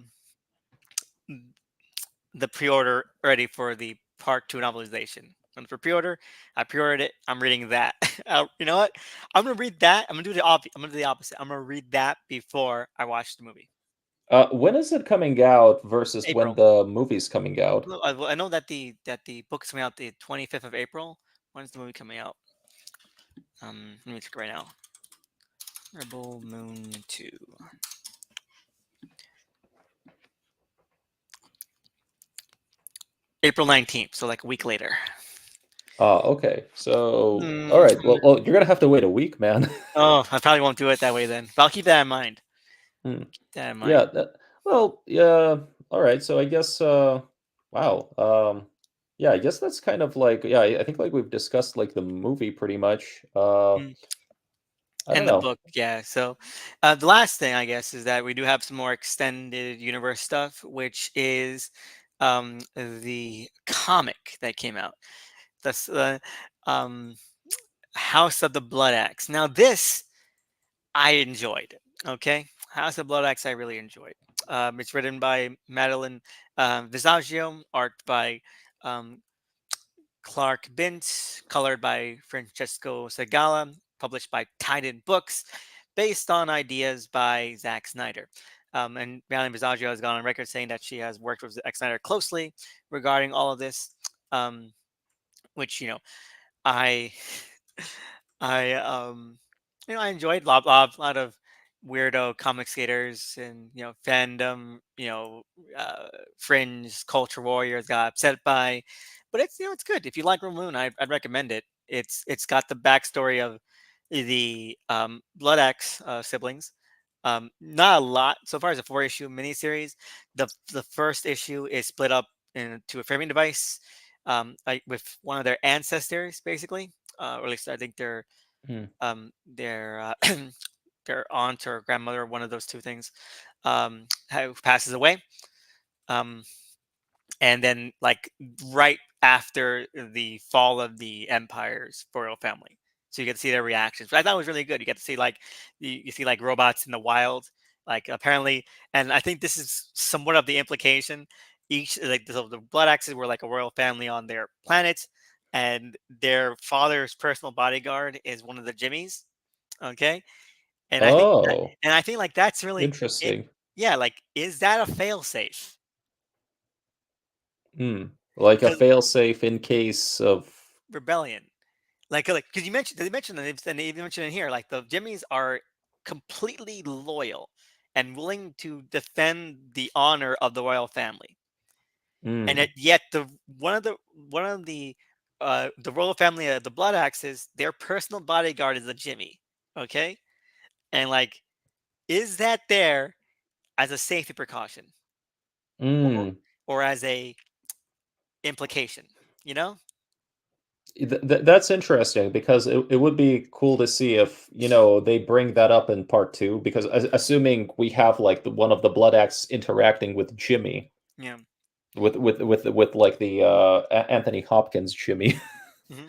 pre-order ready for the part two novelization. And for pre-order, I pre-ordered it. I'm reading that. You know what? I'm gonna read that. I'm gonna do the opposite. I'm gonna read that before I watch the movie. When is it coming out versus when April. the movie's coming out? Well, I know that the book's coming out the 25th of April. When's the movie coming out? Let me check right now. Rebel Moon 2. April 19th, so like a week later. Okay. So, all Mm, right. Well, you're gonna have to wait a week, man. oh, I probably won't do it that way then. But I'll keep that in mind. Hmm. Keep that in Yeah. mind. Well, yeah. All right. So I guess. Wow. Yeah. I guess that's kind of like. Yeah. I think like we've discussed like the movie pretty much. Mm. I don't And the know. book, yeah. So the last thing I guess is that we do have some more extended universe stuff, which is the comic that came out. That's um, House of the Blood Axe. Now this I enjoyed. Okay, House of Blood Axe I really enjoyed. It's written by Madeline Visaggio, art by um, Clark Bint, colored by Francesco Segala, published by Titan Books, based on ideas by Zack Snyder. And Madeline Visaggio has gone on record saying that she has worked with Zack Snyder closely regarding all of this, um, which I I I enjoyed lot of weirdo comic skaters and fandom, uh, fringe culture warriors got upset by, but it's it's good if you like Moon. I'd recommend it. It's got the backstory of the Blood Axe siblings. Not a lot so far as a four-issue miniseries. The first issue is split up into a framing device, like with one of their ancestors, basically, or at least I think Hmm. their their aunt or grandmother, one of those two things, who passes away. Um, and then like right after the fall of the empire's royal family, so you get to see their reactions. But I thought it was really good. You get to see like you see like robots in the wild, like apparently, and I think this is somewhat of the implication. Each like the blood axes were like a royal family on their planet, and their father's personal bodyguard is one of the jimmies. Okay, and Oh, I think like that's really it. interesting. Yeah, like is that a failsafe? Hmm. Like a Because failsafe in case of. rebellion. Like, because you mentioned, they mentioned, and they even mentioned in here, like the Jimmies are completely loyal and willing to defend the honor of the royal family, and Hmm. yet one of the royal family of the Blood Axes, their personal bodyguard is a Jimmy, okay, and like, is that there as a safety precaution or Hmm. as a implication, you know? That's interesting because it would be cool to see if they bring that up in part two. Because assuming we have like one of the Blood Axe interacting with Jimmy, Yeah. with like the Anthony Hopkins Jimmy. Hmm.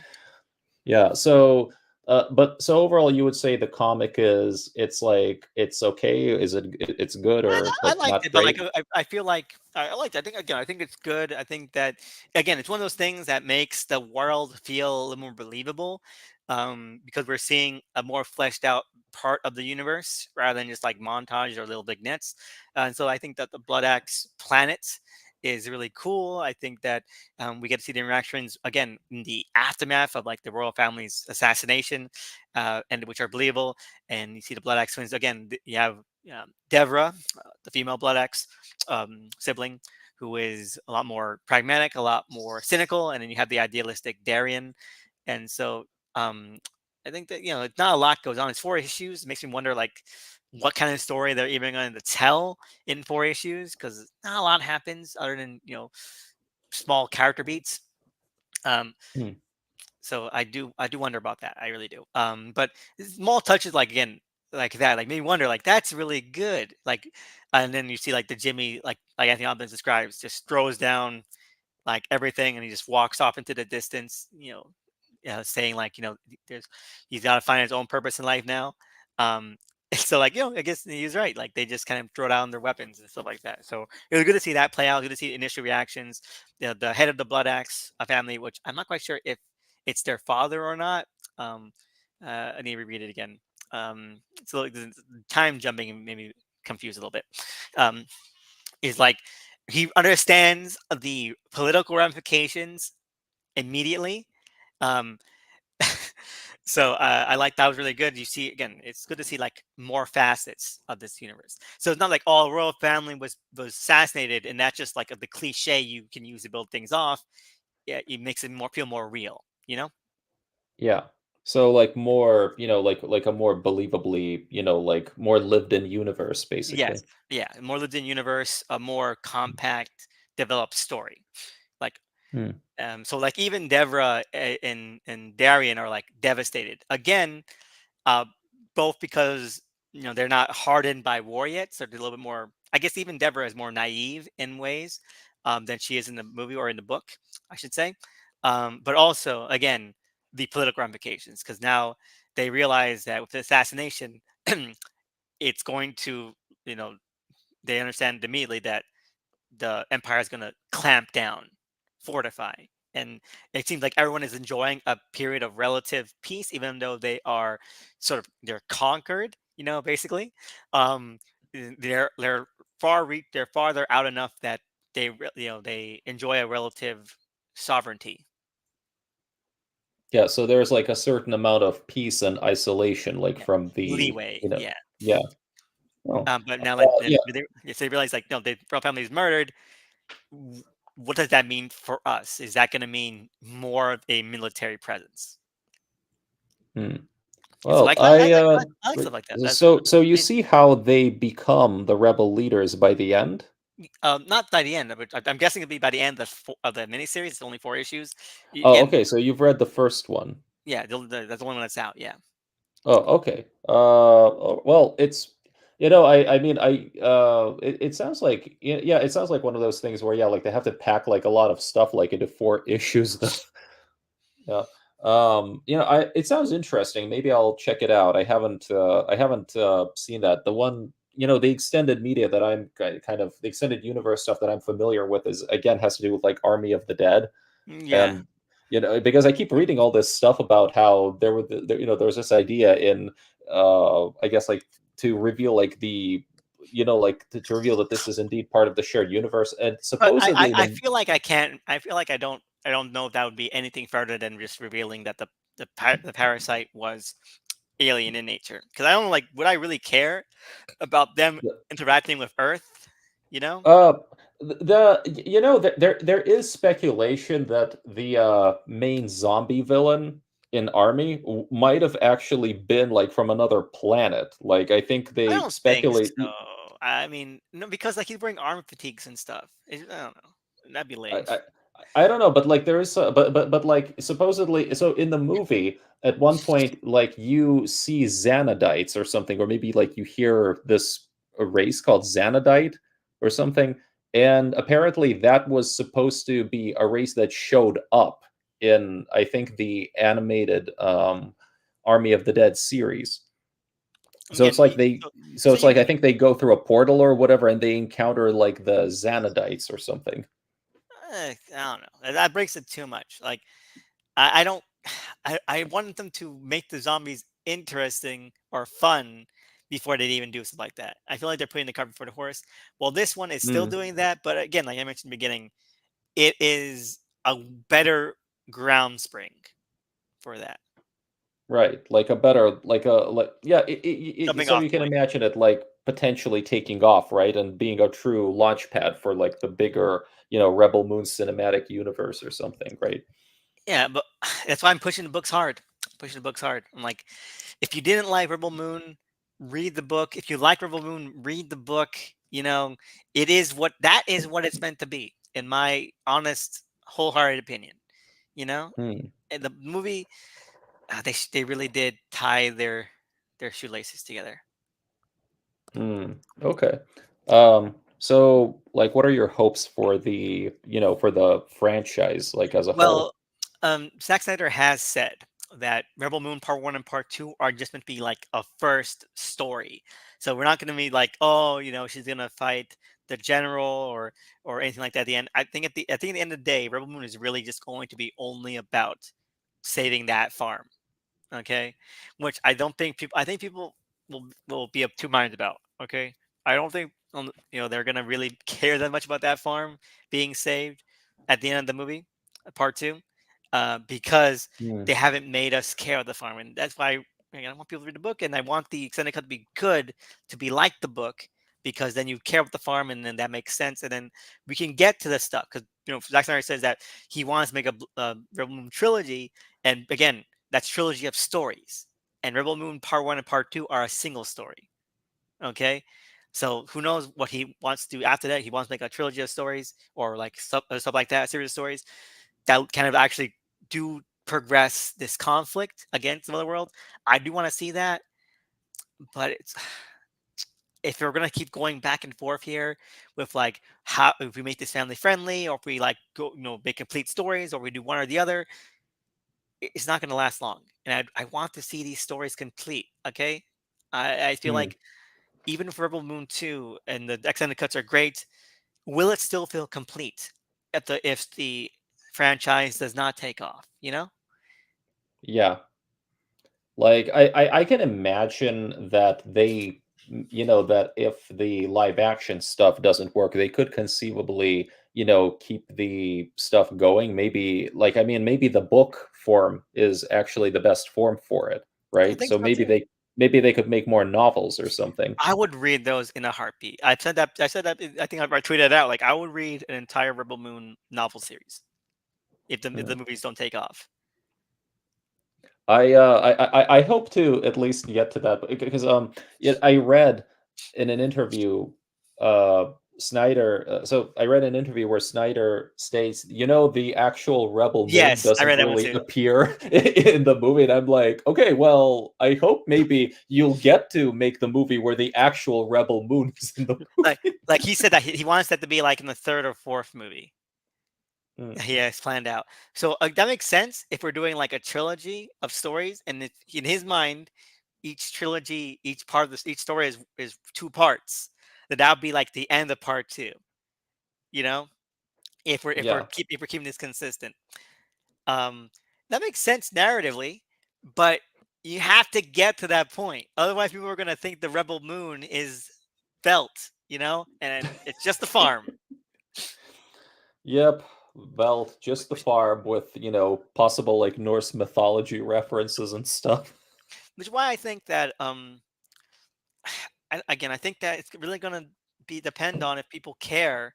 Yeah. So, but so overall, you would say the comic it's like it's okay. Is it's good or I like liked not it, but like great? I feel like I liked it. I think again, I think it's good. I think that again, it's one of those things that makes the world feel a little more believable, because we're seeing a more fleshed out part of the universe rather than just like montage or little vignettes. And so I think that the Blood Axe planet is really cool. I think that we get to see the interactions again in the aftermath of like the royal family's assassination, and which are believable. And you see the Blood Axe twins again. You have Devra, the female Blood X sibling, who is a lot more pragmatic, a lot more cynical, and then you have the idealistic Darien, and so um, I think that it's not a lot goes on. It's 4 issues. It makes me wonder like what kind of story they're even going to tell in 4 issues because not a lot happens other than small character beats. Um, Hmm. so I do wonder about that. I really do. But small touches like again like that like made me wonder like that's really good. Like and then you see like the Jimmy like Anthony Hopkins describes just throws down like everything and he just walks off into the distance, saying like, there's he's got to find his own purpose in life now. Um, so like, I guess he's right. Like they just kind of throw down their weapons and stuff like that. So it was good to see that play out. Good to see initial reactions. The head of the Blood Axe family, which I'm not quite sure if it's their father or not. Um, I need to reread it again. So like, the time jumping made me confused a little bit. Um, is like he understands the political ramifications immediately. Um, so I like that was really good. You see, again, it's good to see like more facets of this universe. So it's not like all royal family was assassinated, and that's just like the cliche you can use to build things off. Yeah, it makes it more feel more real. You know? Yeah. So like more, like a more believably, like more lived in universe, Yes. basically. Yeah. More lived in universe, a more compact, developed story. Like Hmm. so like even Devra and Darian are like devastated again, uh, both because they're not hardened by war yet, so they're a little bit more. I guess even Devra is more naive in ways than she is in the movie or in the book, I should say. But also again the political ramifications because now they realize that with the assassination, it's going to you know they understand immediately that the empire is going to clamp down, fortify. And it seems like everyone is enjoying a period of relative peace, even though they are they're conquered, basically. Um, they're they're farther out enough that they enjoy a relative sovereignty. Yeah, so there's like a certain amount of peace and isolation, like Yeah. from the, Leeway, yeah. yeah. Oh, But now, like, yeah. if they realize, like, no, the royal family is murdered, w- what does that mean for us? Is that going to mean more of a military presence? Hmm. And so Well, I like stuff like that. That's so you it, see how they become the rebel leaders by the end? not by the end, but I'm guessing it'll be by the end of of the miniseries. It's only 4 issues. Oh, Again, okay, so you've read the first one. yeah, that's the only one that's out. Yeah, Oh, okay. Well, it's I mean, it sounds like yeah, it sounds like one of those things where yeah, like they have to pack like a lot of stuff like into 4 issues. Yeah. it sounds interesting. Maybe I'll check it out. I haven't seen that. The one, the extended media that I'm kind of the extended universe stuff that I'm familiar with is again has to do with like Army of the Dead. yeah. And because I keep reading all this stuff about how there was this idea in I guess like to reveal like like to reveal that this is indeed part of the shared universe, and But supposedly I the feel like I can't. I feel like I don't know if that would be anything further than just revealing that the parasite was alien in nature. Because I don't like. Would I really care about them interacting with Earth? You know? Uh, there is speculation that the main zombie villain in Army might have actually been like from another planet. Like I think I they don't think speculate. so. I mean, no, because like he's wearing armor fatigues and stuff. I don't know. That'd be I, lame. I I don't know, but like there is, but like supposedly, so in the movie, at one point, like you see Xanadites or something, or maybe like you hear this a race called Xanadite or something, and apparently that was supposed to be a race that showed up in I think the animated Army of the Dead series. So it's Again, like they, so so it's you like I think they go through a portal or whatever, and they encounter like the Xanadites or something. I don't know. That breaks it too much. Like I don't. I want them to make the zombies interesting or fun before they even do stuff like that. I feel like they're putting the cart before the horse. Well, this one is still Mm. doing that, but again, like I mentioned in the beginning, it is a better ground spring for that Right, like a better like yeah, jumping so off you can point. imagine it, like, potentially taking off, right, and being a true launch pad for, like, the bigger, Rebel Moon cinematic universe or something, right? Yeah, but that's why I'm pushing the books hard. pushing the books hard. I'm like, if you didn't like Rebel Moon, read the book. If you like Rebel Moon, read the book. You know, that is what it's meant to be, in my honest, wholehearted opinion. You know, Hmm. and the movie, they really did tie their shoelaces together. Hmm. Okay. So like what are your hopes for for the franchise like as a whole? Well, Zack Snyder has said that Rebel Moon Part One and Part Two are just meant to be like a first story. So we're not going to be like, oh, she's going to fight the general or anything like that at the end. I think at the end of the day, Rebel Moon is really just going to be only about saving that farm. Okay, which I think people will be of two minds about. Okay, I don't think they're gonna really care that much about that farm being saved at the end of the movie, part two, because Hmm. they haven't made us care of the farm, and that's why I want people to read the book, and I want the extended cut to be good, to be like the book, because then you care about the farm, and then that makes sense, and then we can get to the stuff, because Zack Snyder says that he wants to make a Rebel Moon trilogy, and again, that's trilogy of stories. And Rebel Moon Part One and Part Two are a single story. Okay, so who knows what he wants to do after that? He wants to make a trilogy of stories or like stuff like that, a series of stories that kind of actually do progress this conflict against the other world. I do want to see that, but it's if we're gonna keep going back and forth here with like how if we make this family friendly or if we like go make complete stories or we do one or the other, it's not going to last long. And I want to see these stories complete. Okay. I feel Hmm. like even if Rebel Moon 2 and the extended cuts are great, will it still feel complete if the franchise does not take off, you know? Yeah. Like I can imagine that that if the live action stuff doesn't work, they could conceivably, keep the stuff going. Maybe like I mean, maybe the book form is actually the best form for it, I right? think So so too. maybe they could make more novels or something. I would read those in a heartbeat. I've said that. I said that. I think I tweeted it out. Like I would read an entire Rebel Moon novel series if Hmm. the movies don't take off. I hope to at least get to that because I read in an interview Snyder so I read an interview where Snyder states the actual rebel moon Yes, I doesn't read that one really too. appear in the movie, and I'm like, okay, well, I hope maybe you'll get to make the movie where the actual rebel moon is in the Like movie. like he said that he wants that to be like in the third or fourth movie. Mm, He has planned out. So that makes sense if we're doing like a trilogy of stories, and in his mind, each trilogy, each part of this, each story is two parts. That would be like the end of part two. You know, yeah. if we're keeping this consistent, um, that makes sense narratively, but you have to get to that point. Otherwise, people are gonna think the Rebel Moon is felt. And it's just the farm. Yep. Well, just the farm with, possible like Norse mythology references and stuff. Which is why I think that I think that it's really going to be depend on if people care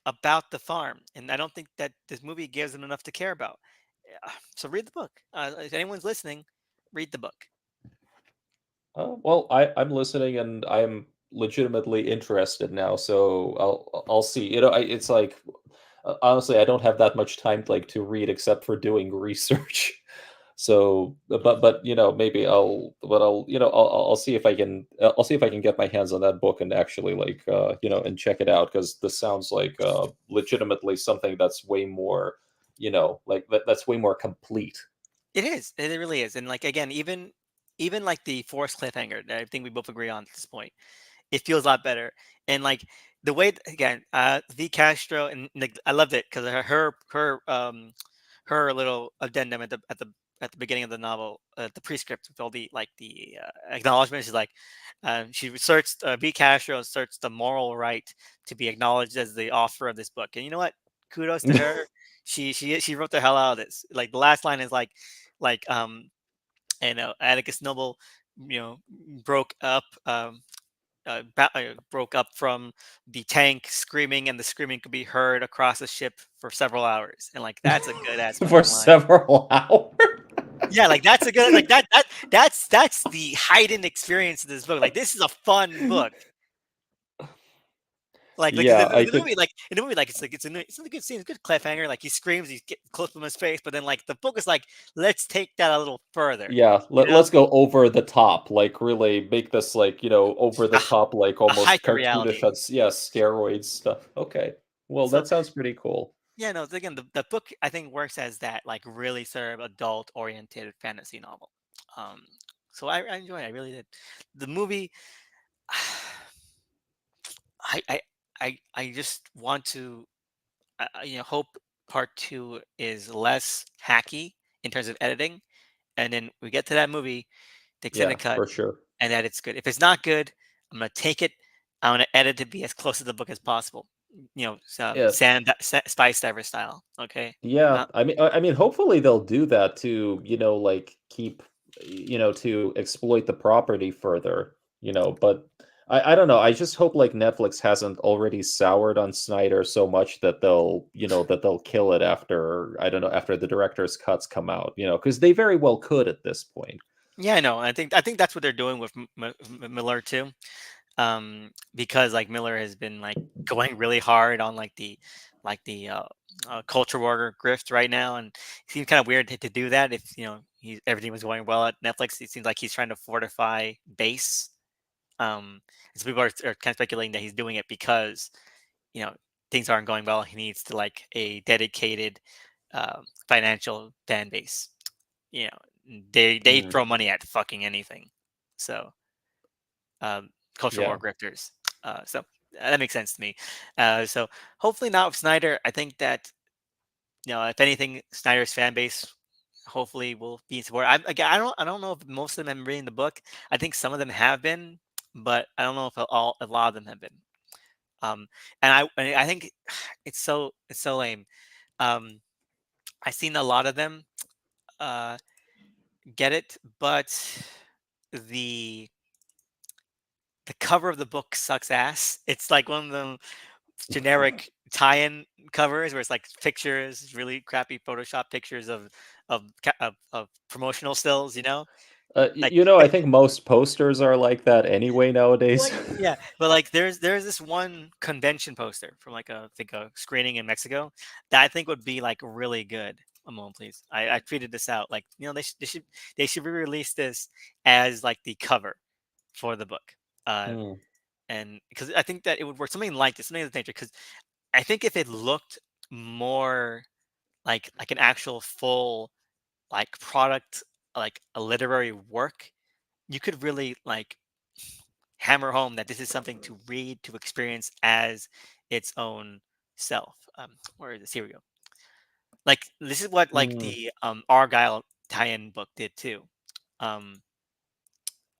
about the farm, and I don't think that this movie gives them enough to care about. So read the book. If anyone's listening, read the book. Well, I'm listening and I'm legitimately interested now, so I'll see. It's like honestly, I don't have that much time like to read except for doing research. So, but maybe I'll see if I can I'll see if I can get my hands on that book and actually like and check it out because this sounds like legitimately something that's way more like that's way more complete. It is. It really is. And like again, even like the forced cliffhanger that I think we both agree on at this point, it feels a lot better. And like the way again, V Castro and like, I loved it because her little addendum at the beginning of the novel, the prescript with all the acknowledgments is like, she researched V Castro asserts the moral right to be acknowledged as the author of this book. And you know what? Kudos to her. She wrote the hell out of this. Like the last line is like Atticus Noble, you know, broke up broke up from the tank screaming, and the screaming could be heard across the ship for several hours. And like that's a good ass For fucking line. several hours. Yeah, like that's a good like that's the heightened experience of this book. Like this is a fun book. Like Yeah, I in the could. movie, like it's a good scene, it's a good cliffhanger. Like he screams, he get close from his face, but then like the book is like, let's take that a little further, Yeah, you know, let's go over the top, like really make this like over the a, top, like a almost heightened reality. cartoonish. Yeah, steroids stuff. Okay, well So that sounds pretty cool. yeah, no, again, the book I think works as that like really sort of adult oriented fantasy novel. Um, so I enjoyed it, I really did. The movie, I I I just want to hope part two is less hacky in terms of editing, and then we get to that movie, the extended Yeah, cut, for sure. and that it's good. If it's not good, I'm gonna take it. I'm gonna edit to be as close to the book as possible. Yeah, Spice Diver style. Okay. yeah. Uh, I mean, hopefully they'll do that to like keep to exploit the property further. But I don't know. I just hope like Netflix hasn't already soured on Snyder so much that they'll kill it after I don't know after the director's cuts come out. Because they very well could at this point. yeah, I know. I think that's what they're doing with Miller too. Because like Miller has been like going really hard on like the culture war grift right now, and it seems kind of weird to do that if everything was going well at Netflix. It seems like he's trying to fortify base. And so people are kind of speculating that he's doing it because you know things aren't going well. He needs to like a dedicated financial fan base. You know, they Mm, throw money at fucking anything. So um, culture war yeah. grifters. So that makes sense to me. So hopefully not with Snyder. I think that if anything, Snyder's fan base hopefully will be in support. Again, I don't know if most of them have been reading the book. I think some of them have been, but I don't know if a lot of them have been. Um, and I think it's so lame. Um, I've seen a lot of them uh, get it, but the the cover of the book sucks ass. It's like one of them generic tie-in covers where it's like pictures, really crappy Photoshop pictures of promotional stills. Like I think most posters are like that anyway nowadays. yeah, but like there's this one convention poster from like I think a screening in Mexico that I think would be like really good. A moment, please. I tweeted this out. Like they should re-release this as like the cover for the book. Uh, Hmm, and because I think that it would work something like this, something of the nature. Because I think if it looked more like an actual full like product, like a literary work, you could really like hammer home that this is something to read, to experience as its own self. Where is this? Here we go. Like this is what like hmm. the Argyle tie-in book did too. Um,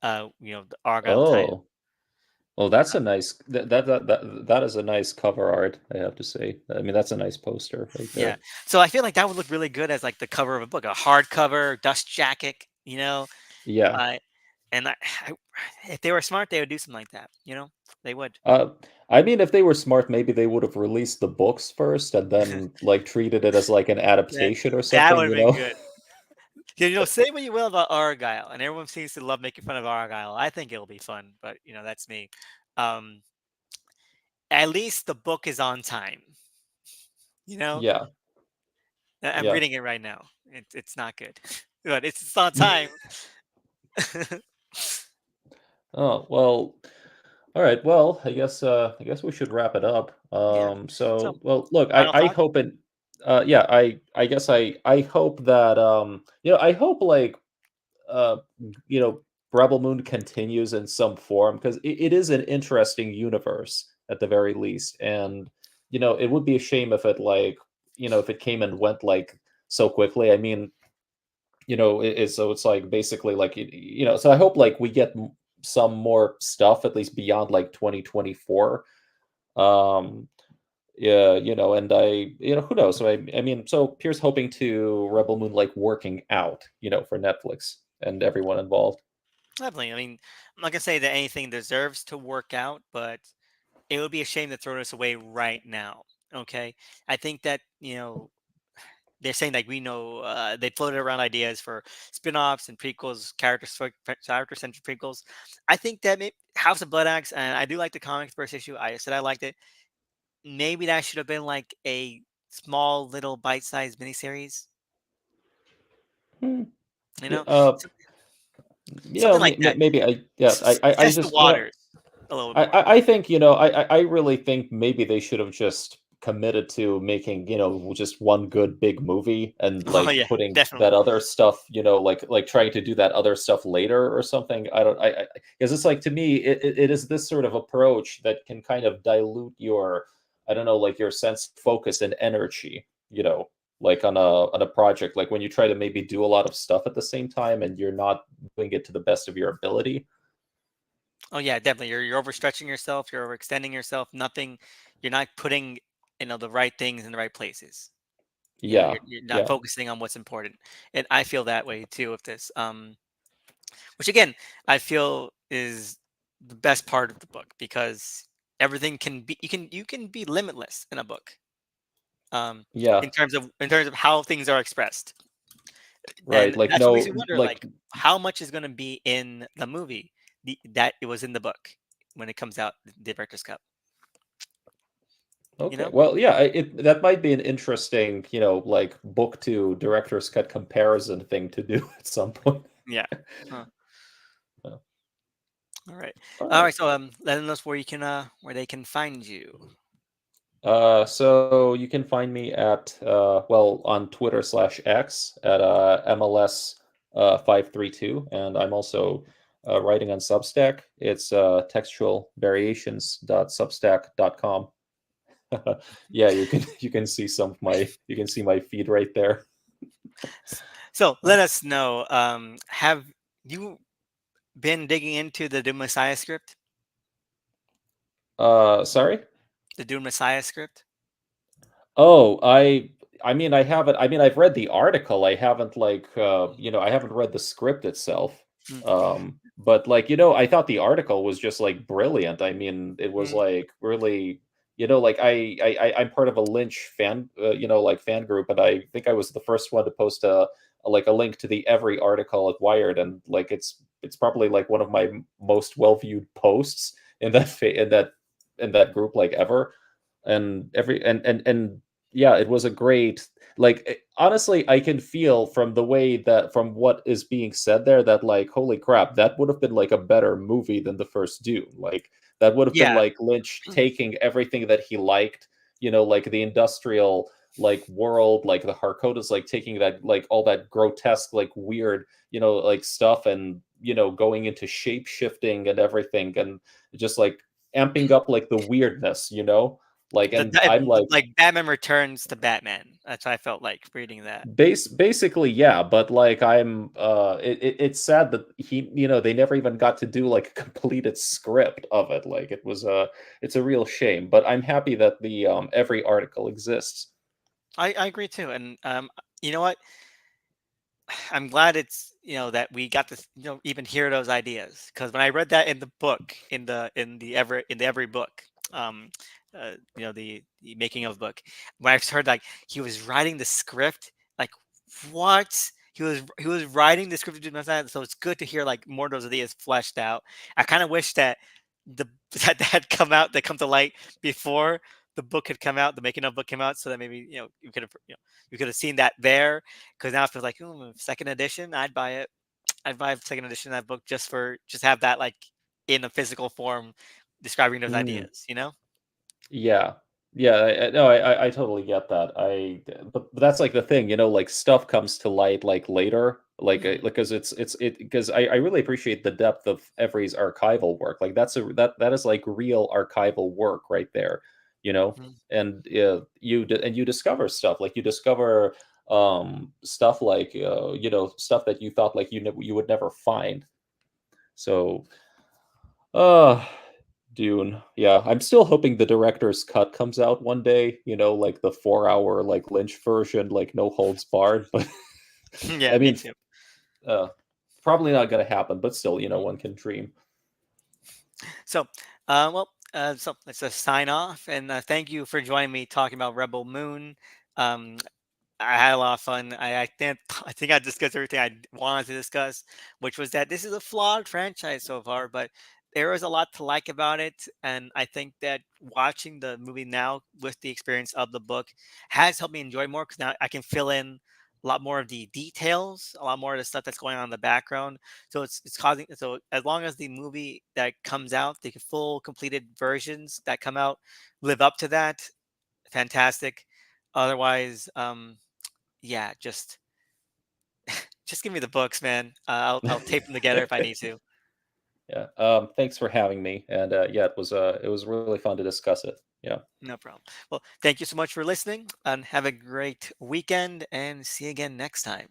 the Argyle tie-in. Oh. Well, that's a nice that is a nice cover art, I have to say. I mean, that's a nice poster right Yeah. there. So I feel like that would look really good as like the cover of a book, a hardcover, dust jacket, Yeah. Uh, and I if they were smart, they would do something like that. They would. Uh, I mean, if they were smart, maybe they would have released the books first and then like treated it as like an that adaptation or that something, would have you been know? good. Yeah, say what you will about Argyle, and everyone seems to love making fun of Argyle. I think it'll be fun, but that's me. Um, at least the book is on time. You know, Yeah. I'm Yeah. reading it right now. It's not good, but it's on time. Oh, well, all right. Well, I guess we should wrap it up. Yeah. So, Well, look, I final I thoughts? hope it yeah, I guess I hope that I hope like uh, Rebel Moon continues in some form because it is an interesting universe at the very least, and it would be a shame if it if it came and went like so quickly. I mean, so it's like basically like so I hope like we get some more stuff at least beyond like 2024. Um, yeah, and who knows? So I mean, so here's hoping to Rebel Moon like working out, for Netflix and everyone involved. Definitely. I mean, I'm not gonna say that anything deserves to work out, but it would be a shame to throw this away right now. Okay. I think that, they're saying like we know they floated around ideas for spin-offs and prequels, character-centric prequels. I think that House of Blood Axe, and I do like the comics first issue. I said I liked it. Maybe that should have been like a small little bite-sized miniseries. Hmm. You Yeah, know, So- yeah, something like that. maybe I Test the just, you know, waters a little bit more. I think, you know, I really think maybe they should have just committed to making, you know, just one good big movie and Oh like yeah, putting definitely. that other stuff, you know, like trying to do that other stuff later or something. I don't, I because it's like to me, it is this sort of approach that can kind of dilute your, I don't know, like your sense of focus and energy, you know, like on a project, like when you try to maybe do a lot of stuff at the same time and you're not doing it to the best of your ability. Oh yeah, definitely. You're overstretching yourself. You're overextending yourself. Nothing. You're not putting the right things in the right places. Yeah, You're not yeah. focusing on what's important. And I feel that way too with this. Which again, I feel is the best part of the book because everything can be you can be limitless in a book. Um, Yeah, in terms of how things are expressed. right. And Like that's what makes no, me wonder, like like, how much is going to be in the movie that it was in the book when it comes out, the director's cut. You okay. know? Well, yeah, it that might be an interesting, you know, like book to director's cut comparison thing to do at some point. Yeah. Huh. Yeah. All right. All All right. right. So let them know where you can where they can find you. So you can find me at well on Twitter slash X at MLS 532, and I'm also writing on Substack. It's textualvariations.substack.com. Yeah, you can see some of my you can see my feed right there. So Uh, let us know. Have you been digging into the Doom Messiah script? Sorry. The Doom Messiah script? Oh, I mean, I haven't I mean, I've read the article, I haven't, like, you know, I haven't read the script itself, Mm, but, like, you know, I thought the article was just, like, brilliant. I mean, it was, mm, like, really you know, like, I'm part of a Lynch fan, you know, like, fan group, and I think I was the first one to post like, a link to the every article at Wired, and, like, it's probably, like, one of my most well-viewed posts in that in that group, like, ever, and every and yeah, it was a great like honestly, I can feel from the way that from what is being said there that like holy crap, that would have been like a better movie than the first Dune. Like that would have been yeah. like Lynch taking everything that he liked, you know, like the industrial like world, like the Harkotas, like taking that like all that grotesque, like weird, you know, like stuff and you know, going into shape shifting and everything and just like amping up like the weirdness, you know? Like, and I'm like, Like Batman Returns to Batman. That's what I felt like reading that. basically, yeah, but like I'm it's sad that he you know, they never even got to do like a completed script of it. Like it was it's a real shame, but I'm happy that the every article exists. I agree too. And you know what? I'm glad it's that we got to even hear those ideas because when I read that in the book in the every book, um, the making of book, when I heard like he was writing the script, like what he was writing the script to do that, so it's good to hear like more of those ideas fleshed out. I kind of wish that the that had come out that come to light before the book had come out, the making of book came out, so that maybe you could have seen that there because now it feels like, "Ooh, second edition, I'd buy it. I'd buy a second edition of that book just have that like in a physical form describing those Mm. ideas, you know? Yeah. Yeah, no, I totally get that. But that's like the thing, you know, like stuff comes to light like later, like Mhm, because it because I really appreciate the depth of Every's archival work. Like that is like real archival work right there, you know. mhm. And and you discover stuff like you discover stuff like you know stuff that you thought like you would never find. So uh Dune. Yeah, I'm still hoping the director's cut comes out one day, you know, like the 4-hour like Lynch version, like no holds barred, but Yeah, I me mean too. uh probably not going to happen, but still, you know, Mhm. one can dream. So, so let's just sign off and thank you for joining me talking about Rebel Moon. I had a lot of fun. I think I discussed everything I wanted to discuss, which was that this is a flawed franchise so far, but there is a lot to like about it. And I think that watching the movie now with the experience of the book has helped me enjoy more because now I can fill in a lot more of the details, a lot more of the stuff that's going on in the background. So it's causing so as long as the movie that comes out, the full completed versions that come out live up to that, fantastic. Otherwise, yeah, just give me the books, man. I'll tape them together if I need to. Yeah. Thanks for having me. And yeah, it was really fun to discuss it. Yeah. No problem. Well, thank you so much for listening, and have a great weekend. And see you again next time.